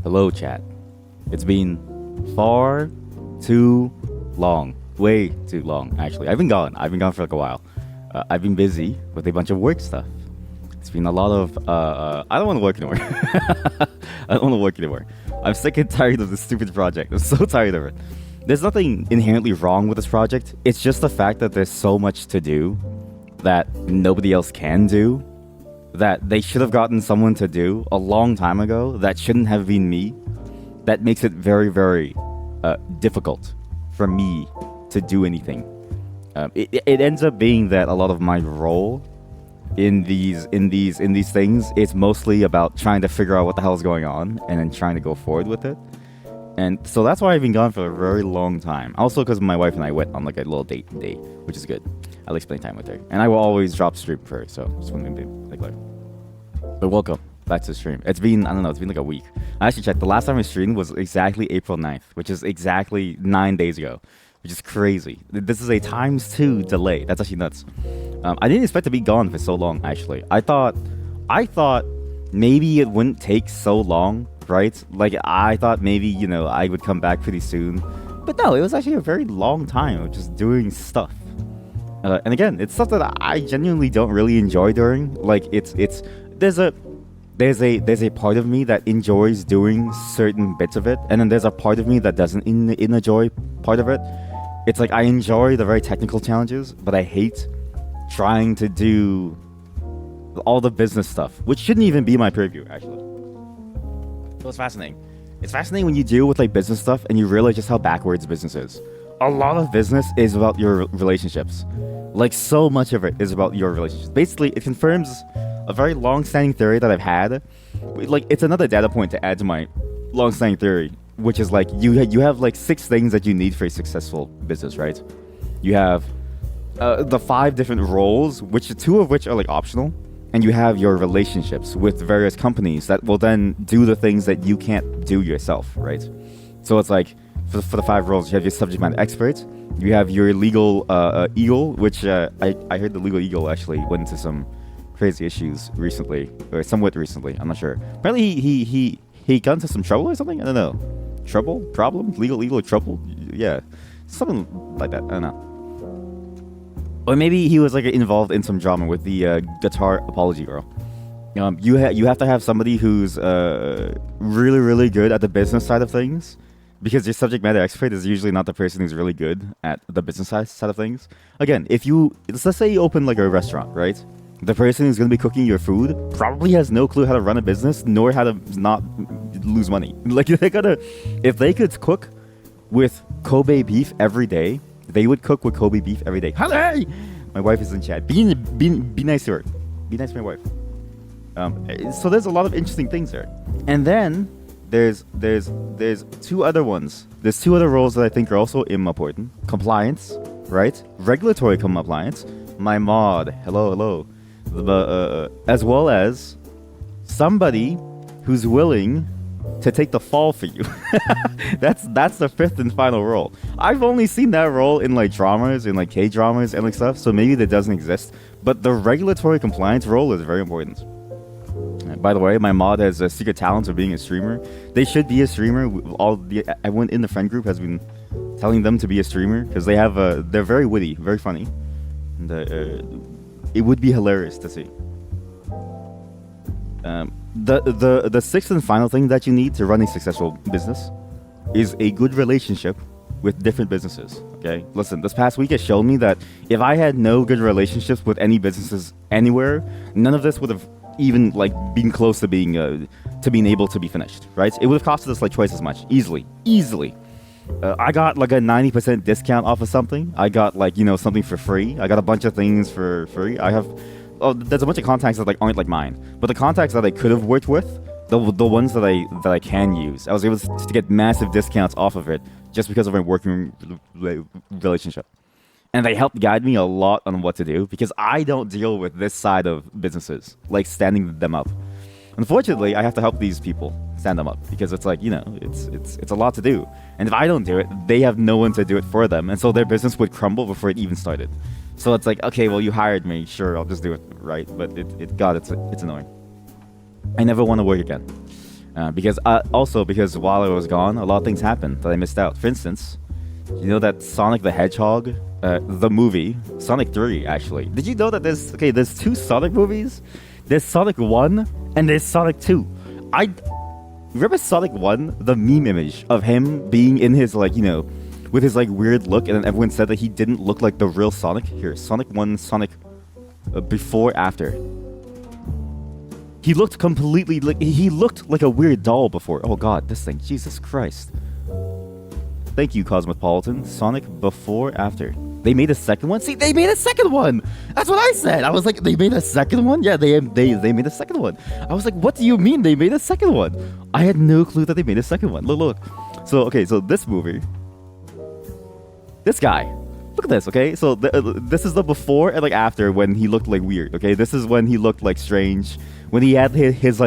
Hello, chat. It's been far too long. Way too long, actually. I've been gone. I've been gone for like a while. I've been busy with a bunch of work stuff. It's been a lot of. I don't want to work anymore. I don't want to work anymore. I'm sick and tired of this stupid project. I'm so tired of it. There's nothing inherently wrong with this project. It's just the fact that there's so much to do that nobody else can do, that they should have gotten someone to do a long time ago that shouldn't have been me. That makes it very, very difficult for me to do anything. It ends up being that a lot of my role in these things is mostly about trying to figure out what the hell is going on and then trying to go forward with it. And so that's why I've been gone for a very long time. Also because my wife and I went on like a little date, which is good. I like spending time with her, and I will always drop stream for her. So just want to be like, but welcome back to the stream. It's been, I don't know, it's been like a week. I actually checked. The last time I streamed was exactly April 9th, which is exactly 9 days ago, which is crazy. This is a ×2 delay. That's actually nuts. I didn't expect to be gone for so long, actually. I thought maybe it wouldn't take so long, right? Like, I thought maybe, you know, I would come back pretty soon. But no, it was actually a very long time of just doing stuff. And again, it's stuff that I genuinely don't really enjoy doing. Like, there's a part of me that enjoys doing certain bits of it, and then there's a part of me that doesn't enjoy part of it. It's like I enjoy the very technical challenges, but I hate trying to do all the business stuff, which shouldn't even be my purview, actually. So it's fascinating. It's fascinating when you deal with like business stuff and you realize just how backwards business is. A lot of business is about your relationships. Like, so much of it is about your relationships. Basically, it confirms a very long-standing theory that I've had. Like, it's another data point to add to my long-standing theory, which is like you have like 6 things that you need for a successful business, right? You have the 5 different roles, which 2 of which are like optional, and you have your relationships with various companies that will then do the things that you can't do yourself, right? So it's like for the 5 roles, you have your subject matter expert, you have your legal eagle, which I heard the legal eagle actually went into some crazy issues recently, or somewhat recently. I'm not sure. Apparently he got into some trouble or something. I don't know. Trouble, problem, legal eagle, trouble. Yeah, something like that. I don't know. Or maybe he was like involved in some drama with the guitar apology girl. You have to have somebody who's really, really good at the business side of things, because your subject matter expert is usually not the person who's really good at the business side of things. Again, let's say you open like a restaurant, right? The person who's going to be cooking your food probably has no clue how to run a business, nor how to not lose money. Like, if they could cook with Kobe beef every day, they would cook with Kobe beef every day. Hey! My wife is in chat. Be nice to her. Be nice to my wife. So there's a lot of interesting things there. And then there's 2 other ones. There's 2 other roles that I think are also important. Compliance, right? Regulatory compliance. My mod, hello. As well as somebody who's willing to take the fall for you. That's the 5th and final role. I've only seen that role in like dramas, in like K-dramas and like stuff, so maybe that doesn't exist. But the regulatory compliance role is very important. By the way, my mod has a secret talent of being a streamer. They should be a streamer. Everyone in the friend group has been telling them to be a streamer because they're very witty, very funny, and it would be hilarious to see. The 6th and final thing that you need to run a successful business is a good relationship with different businesses. Okay, listen, this past week has shown me that if I had no good relationships with any businesses anywhere, none of this would have even like been close to being able to be finished, right? It would have costed us like twice as much, easily. I got like a 90% discount off of something. I got like, you know, something for free. I got a bunch of things for free. There's a bunch of contacts that like aren't like mine, but the contacts that I could have worked with, the ones that I can use, I was able to get massive discounts off of it just because of my working relationship. And they helped guide me a lot on what to do, because I don't deal with this side of businesses, like standing them up. Unfortunately, I have to help these people stand them up, because it's like, you know, it's a lot to do. And if I don't do it, they have no one to do it for them, and so their business would crumble before it even started. So it's like, okay, well, you hired me, sure, I'll just do it, right? But it's annoying. I never want to work again. Because because while I was gone, a lot of things happened that I missed out. For instance, you know that Sonic the Hedgehog, the movie, Sonic 3 actually. Did you know that there's two Sonic movies? There's Sonic 1 and there's Sonic 2. I remember Sonic 1, the meme image of him being in his with his weird look, and then everyone said that he didn't look like the real Sonic. Here, Sonic 1, Sonic before, after. He looked completely he looked like a weird doll before. Oh god, this thing, Jesus Christ. Thank you, Cosmopolitan. Sonic before, after. They made a second one? See, they made a second one! That's what I said! I was like, they made a second one? Yeah, they made a second one. I was like, what do you mean they made a second one? I had no clue that they made a second one. Look. So this movie. This guy. Look at this, okay? So this is the before and after when he looked weird, okay? This is when he looked strange. When he had his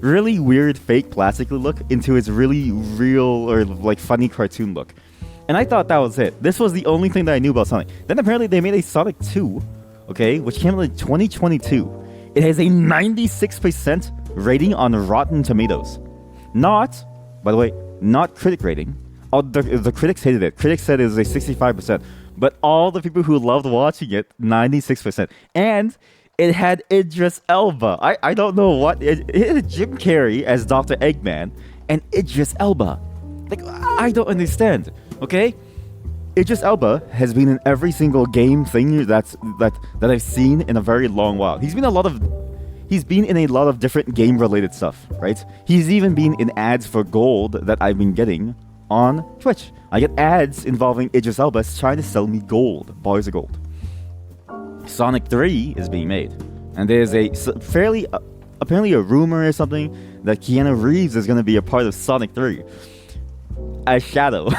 really weird fake plastic look into his really real or funny cartoon look. And I thought that was it. This was the only thing that I knew about Sonic. Then apparently they made a Sonic 2, okay, which came out in 2022. It has a 96% rating on Rotten Tomatoes. Not, by the way, not critic rating. The critics hated it. Critics said it was a 65%. But all the people who loved watching it, 96%. And it had Idris Elba. I don't know what. It had Jim Carrey as Dr. Eggman and Idris Elba. I don't understand. Okay? Idris Elba has been in every single game thing that I've seen in a very long while. He's been in a lot of different game related stuff, right? He's even been in ads for gold that I've been getting on Twitch. I get ads involving Idris Elba trying to sell me gold, bars of gold. Sonic 3 is being made, and there's apparently a rumor or something that Keanu Reeves is going to be a part of Sonic 3 as Shadow.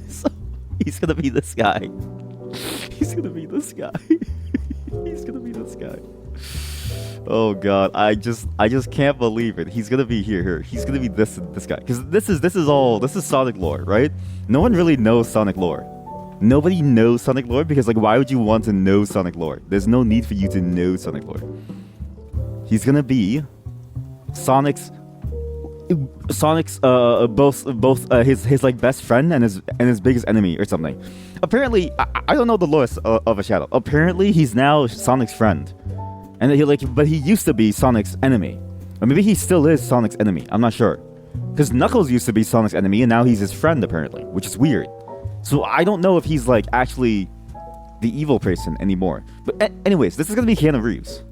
So he's going to be this guy. He's going to be this guy. He's going to be this guy. Oh god, I just can't believe it. He's gonna be here. He's gonna be this guy. Because this is Sonic lore, right? No one really knows Sonic lore. Nobody knows Sonic lore because why would you want to know Sonic lore? There's no need for you to know Sonic lore. He's gonna be Sonic's both his best friend and his biggest enemy or something. Apparently, I don't know the lore of a Shadow. Apparently, he's now Sonic's friend. And but he used to be Sonic's enemy. Or maybe he still is Sonic's enemy. I'm not sure. Because Knuckles used to be Sonic's enemy, and now he's his friend, apparently. Which is weird. So I don't know if he's, actually the evil person anymore. But anyways, this is going to be Keanu Reeves.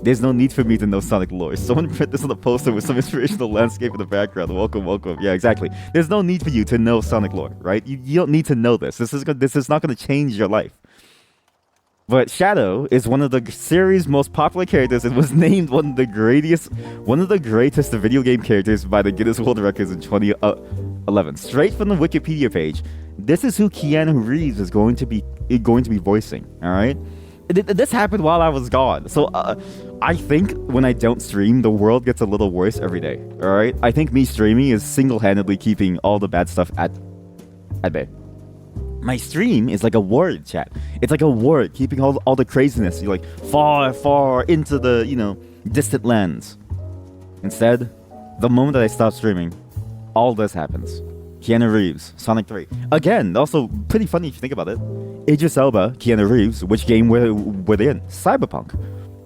There's no need for me to know Sonic lore. Someone print this on a poster with some inspirational landscape in the background. Welcome. Yeah, exactly. There's no need for you to know Sonic lore, right? You don't need to know this. This is not going to change your life. But Shadow is one of the series' most popular characters and was named one of the greatest video game characters by the Guinness World Records in 2011. Straight from the Wikipedia page, this is who Keanu Reeves is going to be voicing. All right, this happened while I was gone, so I think when I don't stream, the world gets a little worse every day. All right, I think me streaming is single-handedly keeping all the bad stuff at bay. My stream is like a word, chat. It's like a word, keeping all the craziness. You're far into the, distant lands. Instead, the moment that I stop streaming, all this happens. Keanu Reeves, Sonic 3. Again, also pretty funny if you think about it. Idris Elba, Keanu Reeves, which game were they in? Cyberpunk.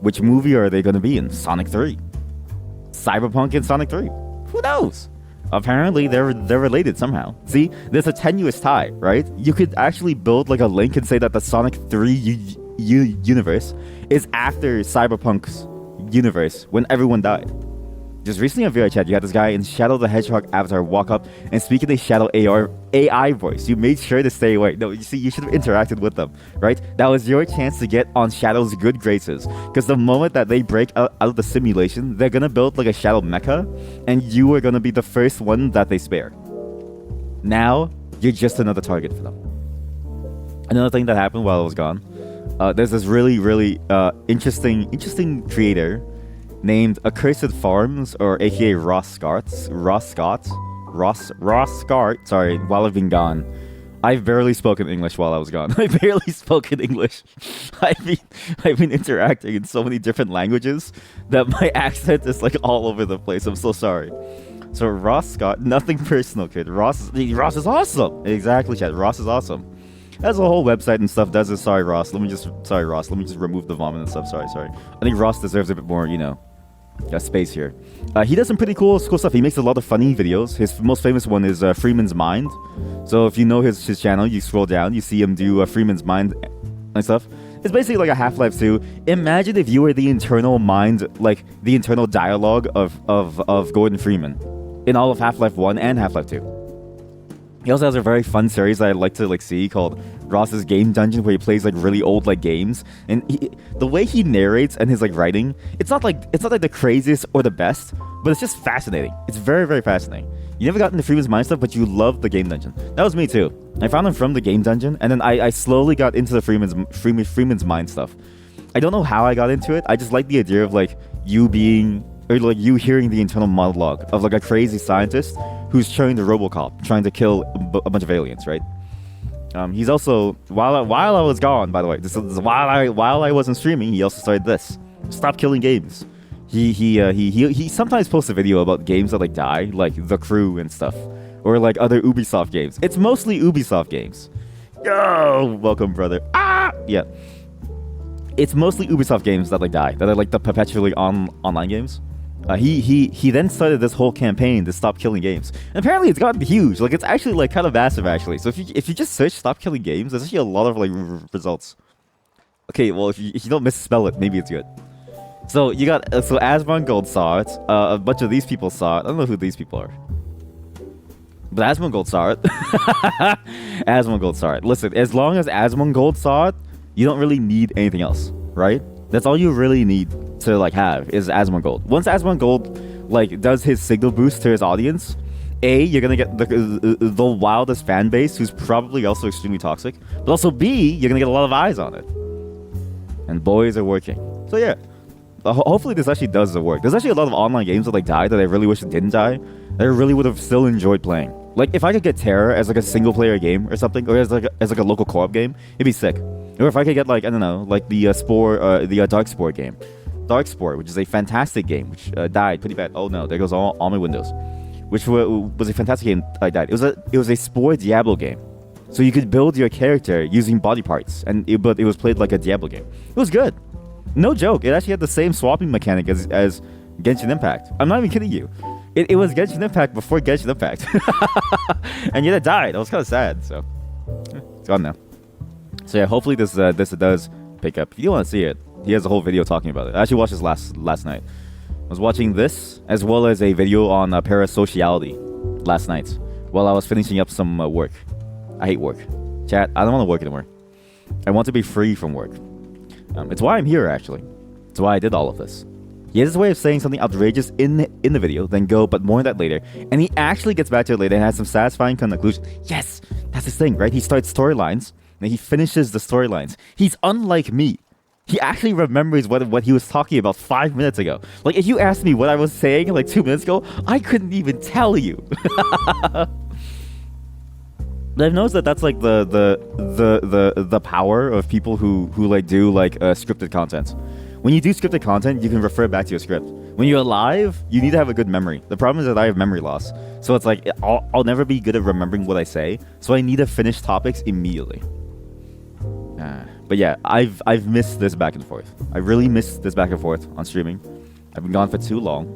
Which movie are they going to be in? Sonic 3. Cyberpunk and Sonic 3. Who knows? Apparently, they're related somehow. See, there's a tenuous tie, right? You could actually build a link and say that the Sonic 3 universe is after Cyberpunk's universe when everyone died. Just recently on VR Chat, you had this guy in Shadow the Hedgehog avatar walk up and speak in a Shadow AI voice. You made sure to stay away. No, you see, you should have interacted with them, right? That was your chance to get on Shadow's good graces. Because the moment that they break out of the simulation, they're gonna build a Shadow mecha, and you are gonna be the first one that they spare. Now, you're just another target for them. Another thing that happened while I was gone, there's this really interesting creator named Accursed Farms, or aka Ross Scott. Sorry, while I've been gone, I've barely spoken English while I was gone. I barely spoken English. I've been interacting in so many different languages that my accent is like all over the place. I'm so sorry. So Ross Scott, nothing personal, kid. Ross is awesome. Exactly, chat. Ross is awesome. Has a whole website and stuff. Does it? Sorry, Ross. Let me just remove the vomit and stuff. Sorry. I think Ross deserves a bit more, space here. He does some pretty cool stuff. He makes a lot of funny videos. His most famous one is Freeman's Mind. So if you know his channel, you scroll down, you see him do Freeman's Mind and stuff. It's basically like a Half-Life 2. Imagine if you were the internal mind, like the internal dialogue of Gordon Freeman in all of Half-Life 1 and Half-Life 2. He also has a very fun series that I like to see called Ross's Game Dungeon, where he plays like really old like games, and the way he narrates and his like writing, it's not like the craziest or the best, but it's just fascinating. It's very, very fascinating. You never got into Freeman's Mind stuff, but you love the Game Dungeon. That was me too. I found him from the Game Dungeon, and then I slowly got into the Freeman's Mind stuff. I don't know how I got into it. I just like the idea of like you hearing the internal monologue of like a crazy scientist who's trying to RoboCop, trying to kill a bunch of aliens, right? He's also while I was gone, by the way, this is while I wasn't streaming, he also started this. Stop killing games. He sometimes posts a video about games that like die, like The Crew and stuff, or like other Ubisoft games. It's mostly Ubisoft games. Yo, welcome, brother. Yeah. It's mostly Ubisoft games that like die, that are like the perpetually online games. He then started this whole campaign to stop killing games, and apparently it's gotten huge. Like it's actually like kind of massive actually. So if you just search "stop killing games," there's actually a lot of like results. Okay, well if you don't misspell it, maybe it's good. So you got so Asmongold saw it. A bunch of these people saw it. I don't know who these people are, but Asmongold saw it. Asmongold saw it. Listen, as long as Asmongold saw it, you don't really need anything else, right? That's all you really need to like have is Asmongold. Once Asmongold like does his signal boost to his audience, you're gonna get the wildest fan base who's probably also extremely toxic, but also B, you're gonna get a lot of eyes on it, and boys are working. So yeah, hopefully this actually does the work. There's actually a lot of online games that like died that I really wish it didn't die, that I really would have still enjoyed playing. Like if I could get Terra as like a single player game or something, or as like a local co-op game, it'd be sick. Or if I could get like, I don't know, like the Darkspore game. Darkspore, which is a fantastic game, which died pretty bad. Oh no, there goes all my windows. Which was a fantastic game that died. It was a Spore Diablo game. So you could build your character using body parts, but it was played like a Diablo game. It was good. No joke, it actually had the same swapping mechanic as Genshin Impact. I'm not even kidding you. It was Genshin Impact before Genshin Impact. And yet it died. I was kind of sad, so it's gone now. So yeah, hopefully this does pick up. If you want to see it, he has a whole video talking about it. I actually watched this last night. I was watching this as well as a video on parasociality last night while I was finishing up some work. I hate work. Chat, I don't want to work anymore. I want to be free from work. It's why I'm here, actually. It's why I did all of this. He has his way of saying something outrageous in the video, then go, but more on that later. And he actually gets back to it later and has some satisfying conclusion. Yes, that's his thing, right? He starts storylines, and he finishes the storylines. He's unlike me. He actually remembers what he was talking about 5 minutes ago. Like, if you asked me what I was saying like 2 minutes ago, I couldn't even tell you. I've noticed that that's like the power of people who like do like scripted content. When you do scripted content, you can refer back to your script. When you're live, you need to have a good memory. The problem is that I have memory loss, so it's like I'll never be good at remembering what I say. So I need to finish topics immediately. But yeah, I've missed this back and forth. I really missed this back and forth on streaming. I've been gone for too long,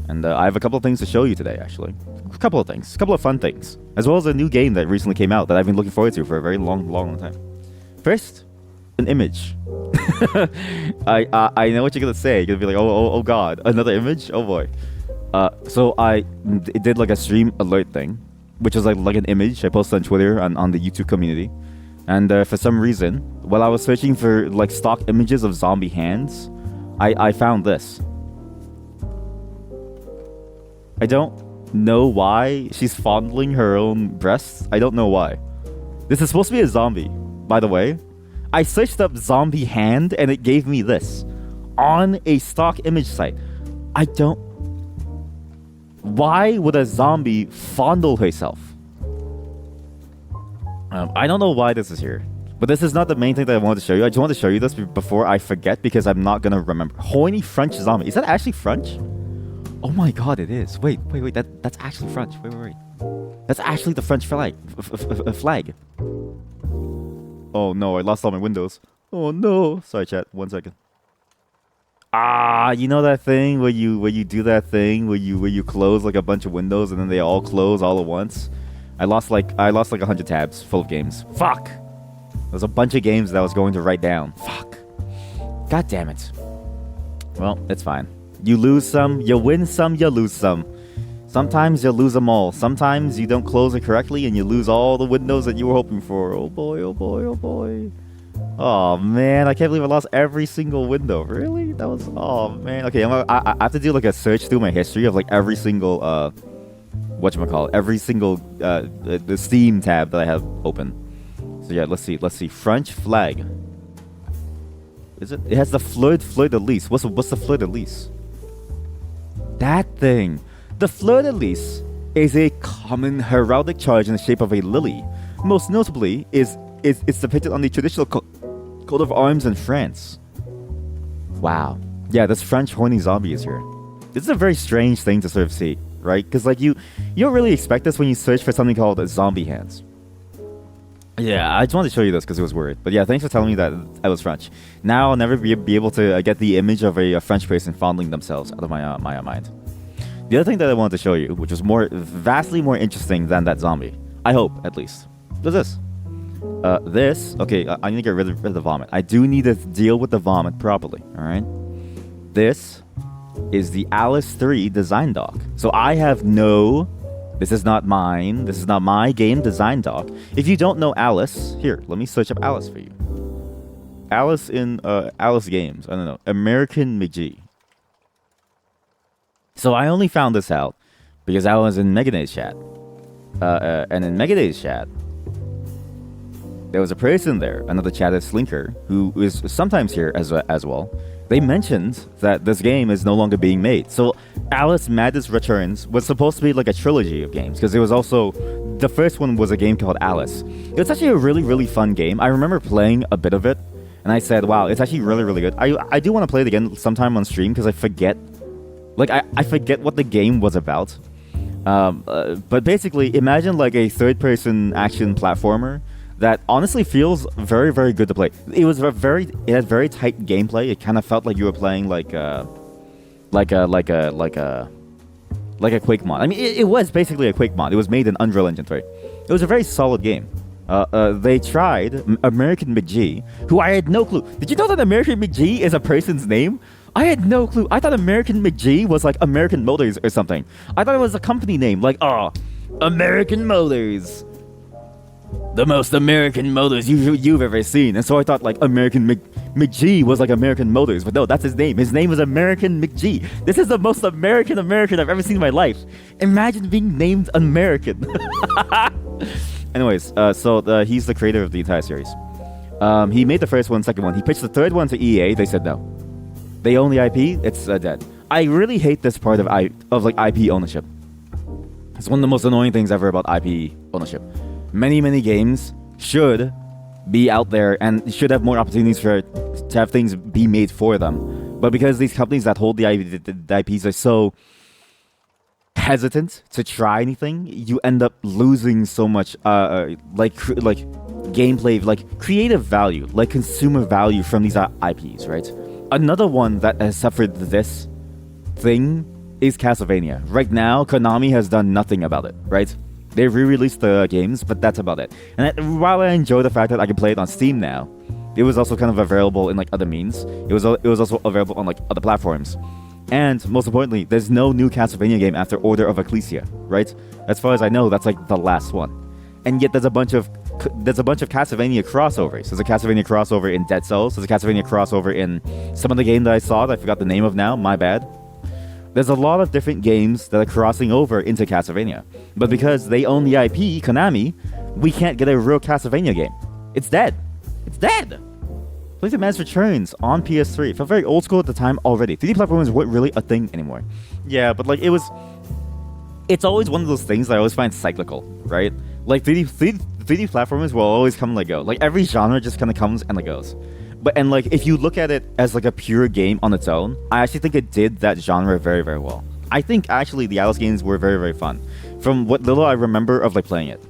and I have a couple of things to show you today. Actually, a couple of fun things, as well as a new game that recently came out that I've been looking forward to for a very long time. First, an image. I know what you're gonna say. You're gonna be like, oh god, another image? Oh boy. So I did like a stream alert thing, which was like an image I posted on Twitter on the YouTube community. And for some reason, while I was searching for like stock images of zombie hands, I found this. I don't know why she's fondling her own breasts. I don't know why. This is supposed to be a zombie, by the way. I searched up zombie hand and it gave me this on a stock image site. Why would a zombie fondle herself? I don't know why this is here, but this is not the main thing that I wanted to show you. I just wanted to show you this before I forget because I'm not gonna remember. Horny French zombie. Is that actually French? Oh my god, it is. Wait. That's actually French. Wait. That's actually the French flag. Flag. Oh no, I lost all my windows. Oh no. Sorry, chat. 1 second. You know that thing where you do that thing where you close like a bunch of windows and then they all close all at once? I lost like 100 tabs full of games. Fuck. There's a bunch of games that I was going to write down. Fuck. God damn it. Well, it's fine. You lose some, you win some, you lose some. Sometimes you lose them all. Sometimes you don't close it correctly and you lose all the windows that you were hoping for. Oh boy, oh boy, oh boy. Oh man, I can't believe I lost every single window. Really? That was... Oh man. Okay, I have to do like a search through my history of like every single whatchamacallit, every single the Steam tab that I have open. So yeah, let's see. French flag. Is it? It has the fleur de lis. What's the fleur de lis? That thing. The fleur de lis is a common heraldic charge in the shape of a lily. Most notably, it's depicted on the traditional coat of arms in France. Wow. Yeah, this French horny zombie is here. This is a very strange thing to sort of see, right? Because like you don't really expect this when you search for something called zombie hands. Yeah, I just wanted to show you this because it was weird. But yeah, thanks for telling me that was French. Now I'll never be able to get the image of a French person fondling themselves out of my mind. The other thing that I wanted to show you, which was vastly more interesting than that zombie, I hope at least, was this. Okay, I need to get rid of the vomit. I do need to deal with the vomit properly, alright? This is the Alice 3 design doc. So I have no... This is not mine. This is not my game design doc. If you don't know Alice, here, let me search up Alice for you. Alice in Alice Games. I don't know. American McGee. So I only found this out because I was in Megaday's chat. And in Megaday's chat, there was a person there, another chatter Slinker, who is sometimes here as well. They mentioned that this game is no longer being made. So Alice Madness Returns was supposed to be like a trilogy of games because it was also... The first one was a game called Alice. It was actually a really, really fun game. I remember playing a bit of it and I said, wow, it's actually really, really good. I do want to play it again sometime on stream because I forget... Like, I forget what the game was about. But basically, imagine like a third-person action platformer that honestly feels very, very good to play. It had very tight gameplay. It kind of felt like you were playing like a Quake mod. I mean, it was basically a Quake mod. It was made in Unreal Engine 3. It was a very solid game. They tried American McGee, who I had no clue. Did you know that American McGee is a person's name? I had no clue. I thought American McGee was like American Motors or something. I thought it was a company name, like, American Motors. The most American Motors you've ever seen. And so I thought like American McGee was like American Motors. But no, that's his name. His name is American McGee. This is the most American I've ever seen in my life. Imagine being named American. Anyways, so he's the creator of the entire series. He made the first one, second one. He pitched the third one to EA. They said no. They own the IP. It's dead. I really hate this part of IP ownership. It's one of the most annoying things ever about IP ownership. Many games should be out there and should have more opportunities to have things be made for them. But because these companies that hold the IPs are so hesitant to try anything, you end up losing so much like gameplay, like creative value, like consumer value from these IPs, right? Another one that has suffered this thing is Castlevania. Right now, Konami has done nothing about it, right? They re-released the games, but that's about it. And while I enjoy the fact that I can play it on Steam now, it was also kind of available in like other means. It was also available on like other platforms. And most importantly, there's no new Castlevania game after Order of Ecclesia, right? As far as I know, that's like the last one. And yet there's a bunch of Castlevania crossovers. There's a Castlevania crossover in Dead Cells. There's a Castlevania crossover in some of the game that I saw that I forgot the name of now. My bad. There's a lot of different games that are crossing over into Castlevania. But because they own the IP, Konami, we can't get a real Castlevania game. It's dead. It's dead! PlayStation Madness Returns on PS3. It felt very old school at the time already. 3D platformers weren't really a thing anymore. Yeah, but like it's always one of those things that I always find cyclical, right? Like 3D 3D platformers will always come and let go. Like every genre just kind of comes and let goes. And like if you look at it as like a pure game on its own, I actually think it did that genre very, very well. I think actually the Alice games were very, very fun. From what little I remember of like playing it,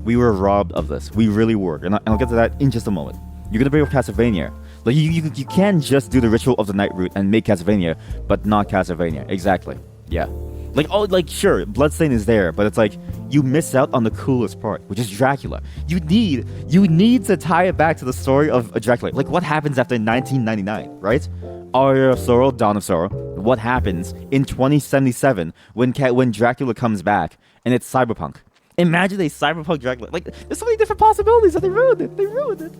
we were robbed of this. We really were, and I'll get to that in just a moment. You're gonna bring up Castlevania. Like you can't just do the Ritual of the Night route and make Castlevania, but not Castlevania. Exactly. Yeah. Like sure, Bloodstain is there, but it's like you miss out on the coolest part, which is Dracula. You need to tie it back to the story of Dracula. Like what happens after 1999, right? Aria of Sorrow, Dawn of Sorrow. What happens in 2077 when Dracula comes back and it's cyberpunk? Imagine a cyberpunk Dracula. Like there's so many different possibilities that they ruined it. They ruined it.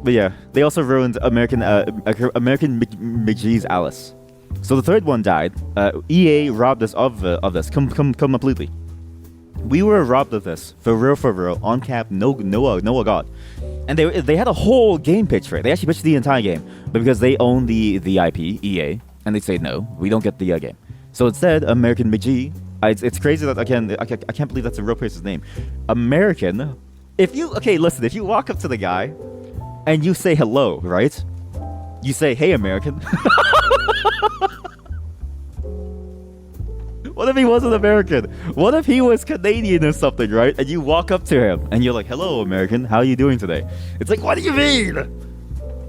But yeah, they also ruined American McGee's Alice. So the third one died. EA robbed us of this completely. We were robbed of this for real on cap. No god. And they had a whole game pitch for it. They actually pitched the entire game, but because they own the IP, EA, and they say no, we don't get the game. So instead, American McGee. It's crazy that I can't believe that's a real person's name. American. If you walk up to the guy, and you say hello, right? You say, "Hey, American." What if he wasn't American? What if he was Canadian or something, right? And you walk up to him and you're like, "Hello, American. How are you doing today?" It's like, what do you mean?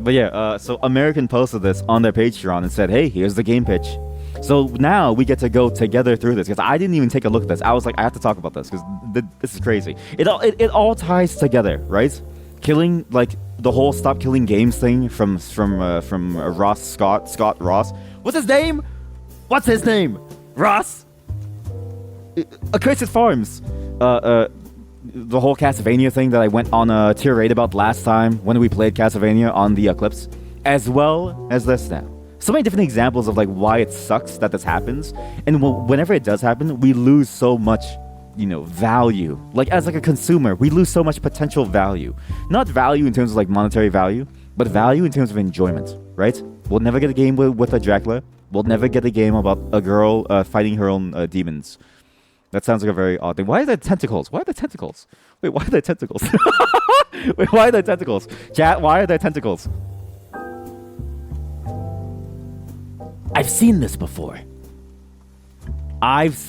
But yeah, so American posted this on their Patreon and said, "Hey, here's the game pitch." So now we get to go together through this because I didn't even take a look at this. I was like, I have to talk about this because this is crazy. It all ties together, right? Killing like the whole stop killing games thing from Scott Ross. What's his name? Ross. Accursed Farms. The whole Castlevania thing that I went on a tirade about last time when we played Castlevania on the Eclipse, as well as this now. So many different examples of like why it sucks that this happens, and whenever it does happen, we lose so much, value. Like as like a consumer, we lose so much potential value. Not value in terms of like monetary value, but value in terms of enjoyment, right? We'll never get a game with a Dracula. We'll never get a game about a girl fighting her own demons. That sounds like a very odd thing. Why are there tentacles? Wait, why are there tentacles? Wait, why are there tentacles? Chat, why are there tentacles? I've seen this before. If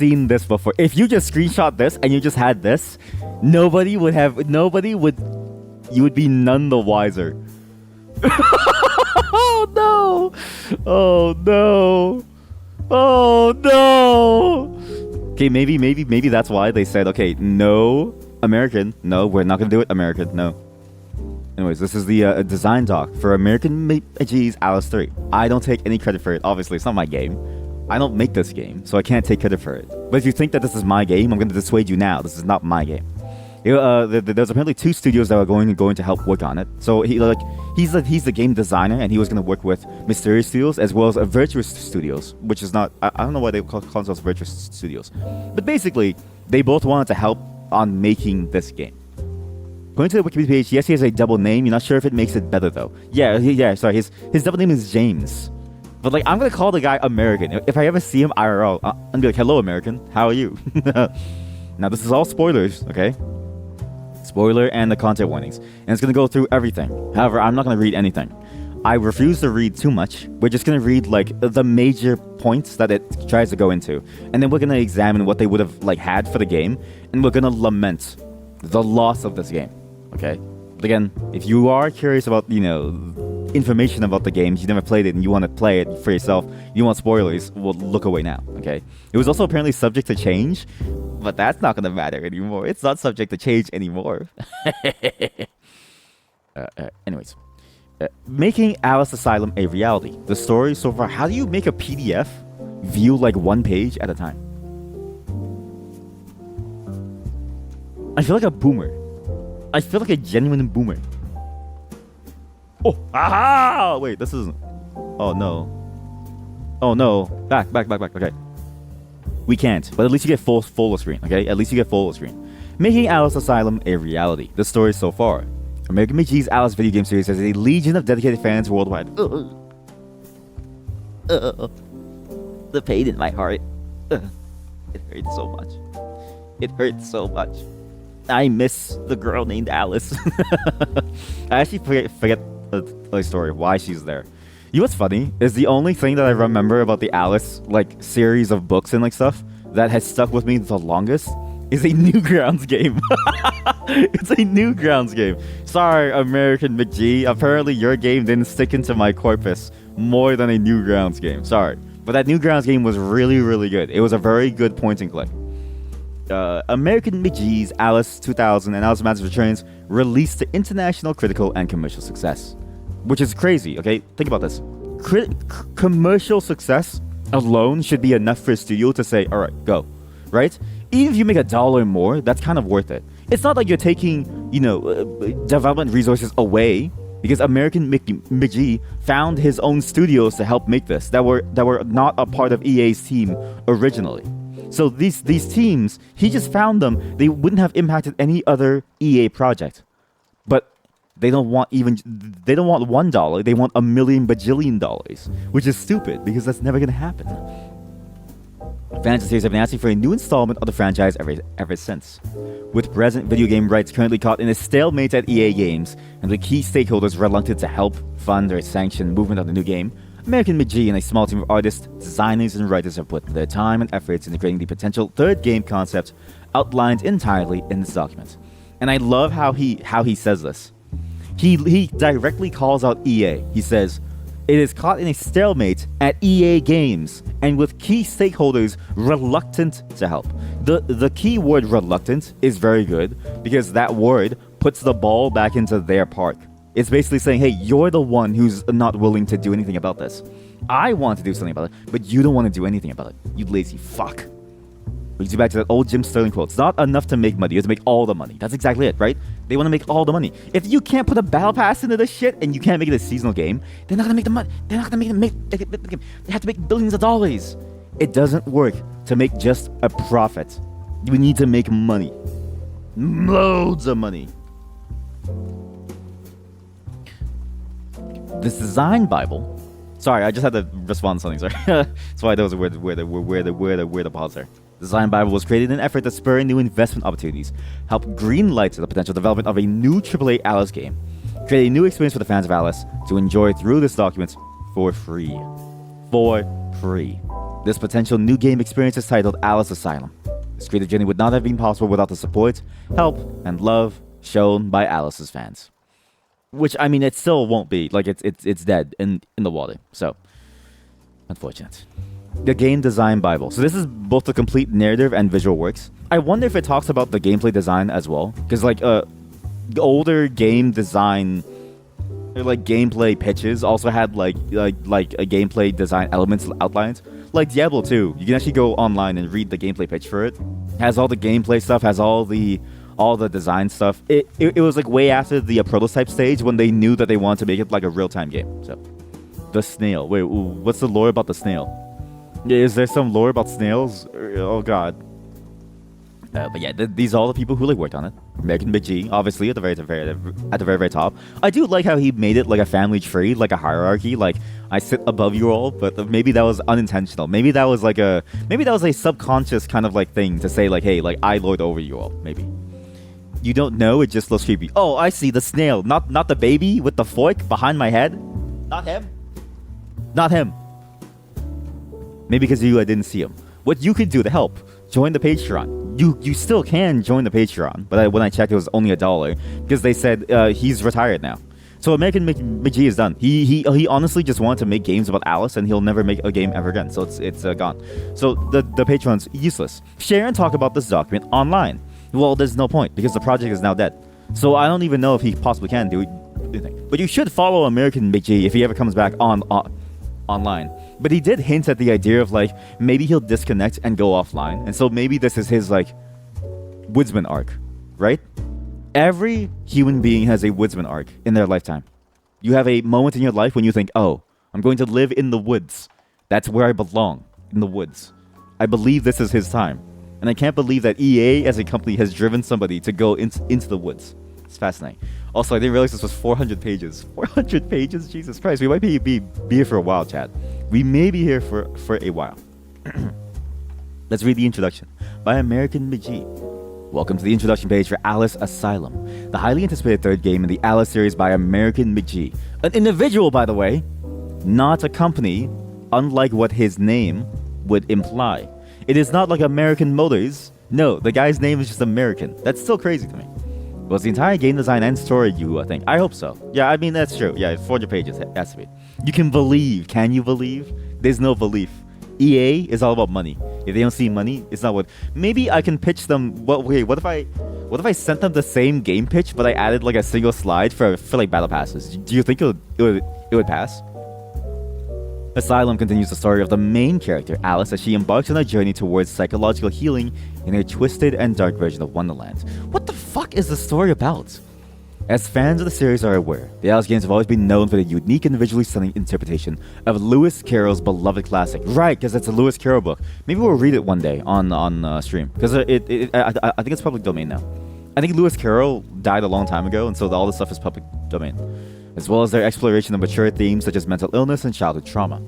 you just screenshot this and you just had this, you would be none the wiser. Oh no. Okay, maybe that's why they said, okay, no, American, no, we're not gonna do it, American, no. Anyways, this is the design doc for American McGee's Alice 3. I don't take any credit for it. Obviously, it's not my game. I don't make this game, so I can't take credit for it. But if you think that this is my game, I'm gonna dissuade you now. This is not my game. There's apparently 2 studios that are going to help work on it. So he's the game designer, and he was going to work with Mysterious Studios as well as Virtuous Studios, which is not, I don't know why they call themselves Virtuous Studios, but basically they both wanted to help on making this game. Going to the Wikipedia page, yes, he has a double name. You're not sure if it makes it better though. Yeah. Sorry, his double name is James. But like, I'm gonna call the guy American. If I ever see him IRL, I'm gonna be like, "Hello, American. How are you?" Now this is all spoilers, okay? Spoiler and the content warnings, and it's gonna go through everything. However, I'm not gonna read anything. I refuse to read too much. We're just gonna read like the major points that it tries to go into, and then we're gonna examine what they would have like had for the game, and we're gonna lament the loss of this game. Okay. But again, if you are curious about information about the games, you never played it, and you want to play it for yourself, you want spoilers, well, look away now. Okay. It was also apparently subject to change. But that's not gonna matter anymore. It's not subject to change anymore. Anyways, making Alice Asylum a reality. The story so far. How do you make a PDF view like one page at a time? I feel like a boomer. I feel like a genuine boomer. Oh, aha! Wait, this isn't. Oh no. Oh no. Back. Okay. We can't, but at least you get full screen, okay? At least you get full screen. Making Alice Asylum a reality. The story so far. American McGee's Alice video game series has a legion of dedicated fans worldwide. The pain in my heart. It hurts so much. I miss the girl named Alice. I actually forget the story why she's there. You know what's funny is the only thing that I remember about the Alice like series of books and like stuff that has stuck with me the longest is a Newgrounds game. It's a Newgrounds game. Sorry, American McG. Apparently your game didn't stick into my corpus more than a Newgrounds game. Sorry. But that Newgrounds game was really, really good. It was a very good point and click. American McGee's Alice 2000 and Alice Madness Returns released to international critical and commercial success. Which is crazy, okay? Think about this. Commercial success alone should be enough for a studio to say, alright, go. Right? Even if you make $1 more, that's kind of worth it. It's not like you're taking, development resources away, because American McGee found his own studios to help make this that were not a part of EA's team originally. So these teams, he just found them. They wouldn't have impacted any other EA project. But they don't want $1. They want $1 million bajillion dollars, which is stupid because that's never gonna happen. Fans of series have been asking for a new installment of the franchise ever since. With present video game rights currently caught in a stalemate at EA Games, and the key stakeholders reluctant to help fund or sanction movement of the new game, American McGee and a small team of artists, designers, and writers have put their time and efforts into creating the potential third game concept outlined entirely in this document. And I love how he says this. He directly calls out EA. He says, "It is caught in a stalemate at EA Games, and with key stakeholders reluctant to help." The key word reluctant is very good because that word puts the ball back into their park. It's basically saying, hey, you're the one who's not willing to do anything about this. I want to do something about it, but you don't want to do anything about it. You lazy fuck. Brings you back to that old Jim Sterling quote. It's not enough to make money, you have to make all the money. That's exactly it, right? They want to make all the money. If you can't put a battle pass into this shit and you can't make it a seasonal game, they're not gonna make the money. They're not gonna make the game. They have to make billions of dollars. It doesn't work to make just a profit. You need to make money. Loads of money. This design Bible. Sorry, I just had to respond to something. Sorry, that's why there was a weird pause there. Design Bible was created in an effort to spur new investment opportunities, help greenlight the potential development of a new AAA Alice game, create a new experience for the fans of Alice to enjoy through this document for free. For free. This potential new game experience is titled Alice Asylum. This creative journey would not have been possible without the support, help, and love shown by Alice's fans. Which, I mean, it still won't be. Like, it's dead in the water. So, unfortunate. The Game Design Bible. So this is both the complete narrative and visual works. I wonder if it talks about the gameplay design as well. Because, like, older game design, like, gameplay pitches also had, like a gameplay design elements outlines. Like Diablo 2, you can actually go online and read the gameplay pitch for it. Has all the gameplay stuff, has all the design stuff. It was like way after the prototype stage when they knew that they wanted to make it like a real-time game. So, the snail. Wait, what's the lore about the snail? Is there some lore about snails? Oh god. But yeah, these are all the people who like worked on it. American McGee, obviously at the very top. I do like how he made it like a family tree, like a hierarchy. Like I sit above you all, but maybe that was unintentional. Maybe that was a subconscious kind of like thing to say like, hey, like I lord over you all. Maybe. You don't know, it just looks creepy. Oh, I see, the snail. Not the baby with the fork behind my head. Not him. Not him. Maybe because I didn't see him. What you could do to help, join the Patreon. You still can join the Patreon, but when I checked, it was only $1 because they said he's retired now. So American McGee is done. He honestly just wanted to make games about Alice, and he'll never make a game ever again. So it's gone. So the Patreon's useless. Share and talk about this document online. Well, there's no point because the project is now dead. So I don't even know if he possibly can do anything. But you should follow American McGee if he ever comes back online. But he did hint at the idea of like maybe he'll disconnect and go offline. And so maybe this is his like woodsman arc, right? Every human being has a woodsman arc in their lifetime. You have a moment in your life when you think, oh, I'm going to live in the woods. That's where I belong, in the woods. I believe this is his time. And I can't believe that EA as a company has driven somebody to go into the woods. It's fascinating. Also, I didn't realize this was 400 pages. 400 pages? Jesus Christ. We might be here for a while, Chad. We may be here for a while. Let's read the introduction by American McGee. Welcome to the introduction page for Alice Asylum, the highly anticipated third game in the Alice series by American McGee. An individual, by the way, not a company, unlike what his name would imply. It is not like American Motors. No, the guy's name is just American. That's still crazy to me. Was the entire game design and story you, I think? I hope so. Yeah, I mean, that's true. Yeah, 400 pages. It has to be. You can believe. Can you believe? There's no belief. EA is all about money. If they don't see money, it's not what. Maybe I can pitch them. Wait, what if I sent them the same game pitch, but I added like a single slide for like battle passes? Do you think it would pass? Asylum continues the story of the main character, Alice, as she embarks on a journey towards psychological healing in her twisted and dark version of Wonderland. What the fuck is the story about? As fans of the series are aware, the Alice games have always been known for the unique and visually stunning interpretation of Lewis Carroll's beloved classic. Right, because it's a Lewis Carroll book. Maybe we'll read it one day on stream, because I think it's public domain now. I think Lewis Carroll died a long time ago, and so all this stuff is public domain, as well as their exploration of mature themes such as mental illness and childhood trauma.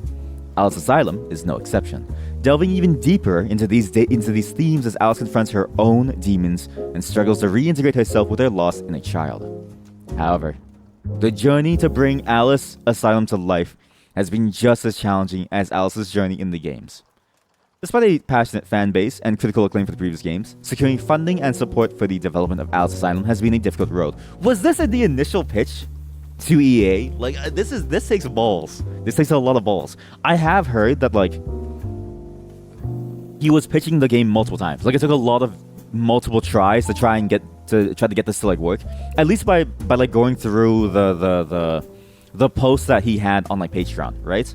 Alice Asylum is no exception, delving even deeper into these themes as Alice confronts her own demons and struggles to reintegrate herself with her lost inner child. However, the journey to bring Alice Asylum to life has been just as challenging as Alice's journey in the games. Despite a passionate fan base and critical acclaim for the previous games, securing funding and support for the development of Alice Asylum has been a difficult road. Was this in the initial pitch to EA? Like, this takes balls. This takes a lot of balls. I have heard that, like, he was pitching the game multiple times. Like, it took a lot of multiple tries to try to get this to like work. At least by like going through the posts that he had on like Patreon, right?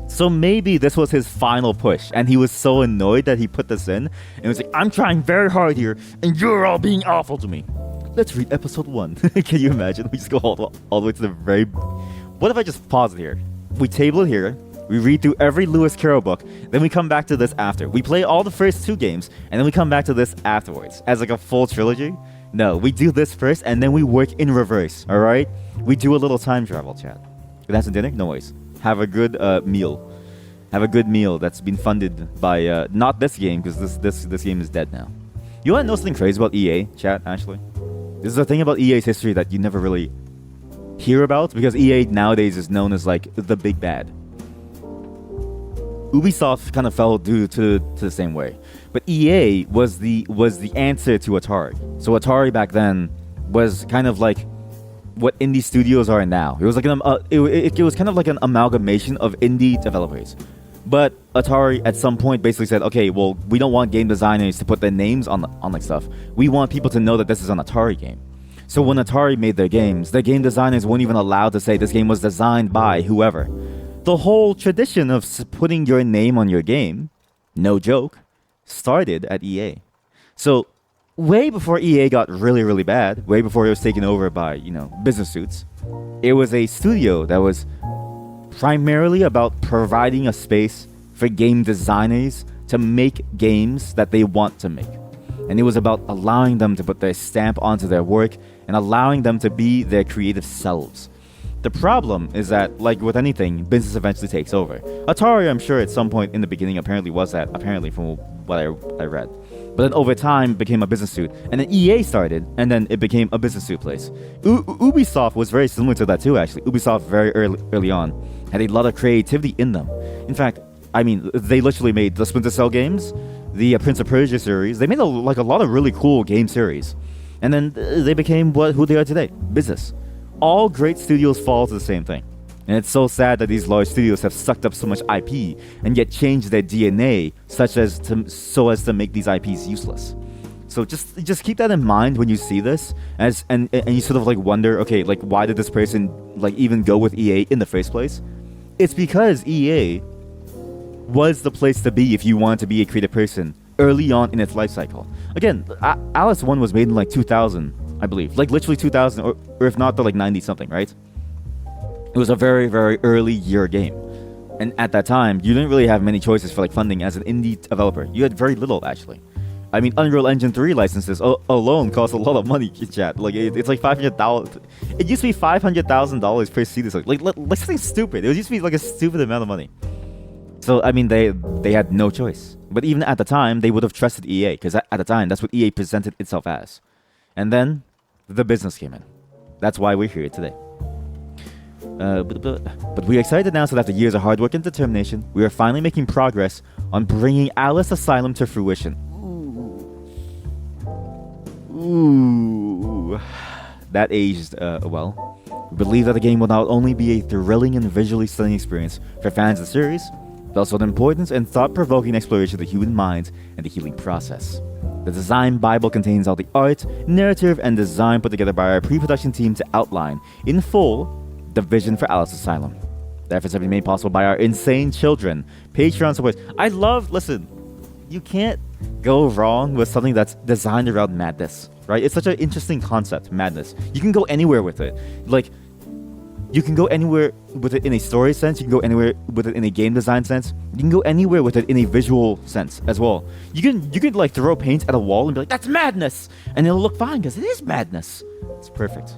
So maybe this was his final push, and he was so annoyed that he put this in, and was like, I'm trying very hard here, and you're all being awful to me. Let's read episode 1. Can you imagine? We just go all the way to the very... What if I just pause it here? We table it here, we read through every Lewis Carroll book, then we come back to this after. We play all the first 2 games, and then we come back to this afterwards, as like a full trilogy. No, we do this first, and then we work in reverse, alright? We do a little time travel, chat. That's a dinner? No worries. Have a good meal. Have a good meal that's been funded by, not this game, because this game is dead now. You want to know something crazy about EA, chat, actually? This is a thing about EA's history that you never really hear about, because EA nowadays is known as, like, the big bad. Ubisoft kind of fell due to the same way. But EA was the answer to Atari. So Atari back then was kind of like what indie studios are now. It was like it was kind of like an amalgamation of indie developers. But Atari at some point basically said, okay, well, we don't want game designers to put their names on like stuff. We want people to know that this is an Atari game. So when Atari made their games, their game designers weren't even allowed to say this game was designed by whoever. The whole tradition of putting your name on your game, no joke, started at EA. So way before EA got really, really bad, way before it was taken over by, business suits, it was a studio that was primarily about providing a space for game designers to make games that they want to make. And it was about allowing them to put their stamp onto their work and allowing them to be their creative selves. The problem is that, like with anything, business eventually takes over. Atari, I'm sure at some point in the beginning apparently was that, from what I read. But then over time it became a business suit. And then EA started, and then it became a business suit place. Ubisoft was very similar to that too, actually. Ubisoft very early on had a lot of creativity in them. In fact, I mean, they literally made the Splinter Cell games, the Prince of Persia series. They made a lot of really cool game series. And then they became who they are today, business. All great studios fall to the same thing. And it's so sad that these large studios have sucked up so much IP and yet changed their DNA so as to make these IPs useless. So just keep that in mind when you see this, and you sort of like wonder, okay, like why did this person like even go with EA in the first place? It's because EA was the place to be if you wanted to be a creative person early on in its life cycle. Again, Alice 1 was made in like 2000, I believe, like literally 2000, or if not the like 90 something, right? It was a very, very early year game. And at that time, you didn't really have many choices for like funding as an indie developer. You had very little, actually. I mean, Unreal Engine 3 licenses alone cost a lot of money, chat. Like, it's like $500,000. It used to be $500,000 per CD. Like something stupid. It used to be like a stupid amount of money. So I mean, they had no choice. But even at the time, they would have trusted EA because at the time, that's what EA presented itself as. And then the business came in. That's why we're here today. But we're excited now, so that after years of hard work and determination, we are finally making progress on bringing Alice Asylum to fruition. Ooh. That aged well. We believe that the game will not only be a thrilling and visually stunning experience for fans of the series, but also an important and thought-provoking exploration of the human mind and the healing process. The design Bible contains all the art, narrative, and design put together by our pre-production team to outline, in full, the vision for Alice Asylum. The efforts have been made possible by our insane children, Patreon supporters. Listen, you can't go wrong with something that's designed around madness, right? It's such an interesting concept, madness. You can go anywhere with it. Like, you can go anywhere with it in a story sense. You can go anywhere with it in a game design sense. You can go anywhere with it in a visual sense as well. You can like throw paint at a wall and be like, that's madness, and it'll look fine because it is madness. It's perfect.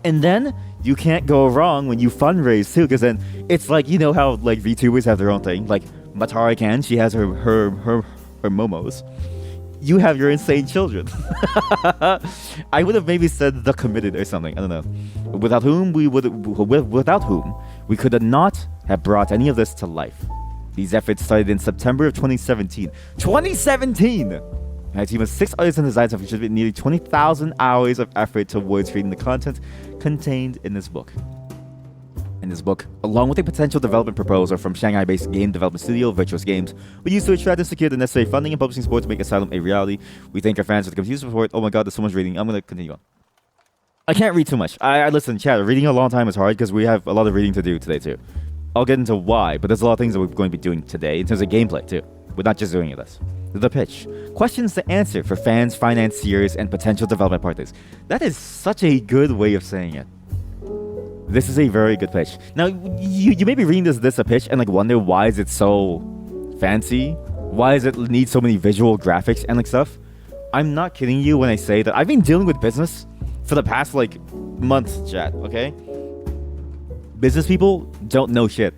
And then you can't go wrong when you fundraise too, because then it's like, you know how like VTubers have their own thing. Like Matari Can, she has her momos. You have your insane children. I would have maybe said the committed or something. I don't know. Without whom we could not have brought any of this to life. These efforts started in September of 2017. 2017! And a team of 6 artists and designers have contributed nearly 20,000 hours of effort towards creating the content contained in this book. In this book, along with a potential development proposal from Shanghai-based game development studio Virtuous Games, we used to attract and secure the necessary funding and publishing support to make Asylum a reality. We thank our fans for the continued support. Oh my god, there's so much reading. I'm going to continue on. I can't read too much. I listen, chat, reading a long time is hard because we have a lot of reading to do today too. I'll get into why, but there's a lot of things that we're going to be doing today in terms of gameplay too. We're not just doing this. The pitch. Questions to answer for fans, financiers, and potential development partners. That is such a good way of saying it. This is a very good pitch. Now, you may be reading this a pitch and like wonder why is it so fancy? Why does it need so many visual graphics and like stuff? I'm not kidding you when I say that I've been dealing with business for the past like month, chat, okay? Business people don't know shit.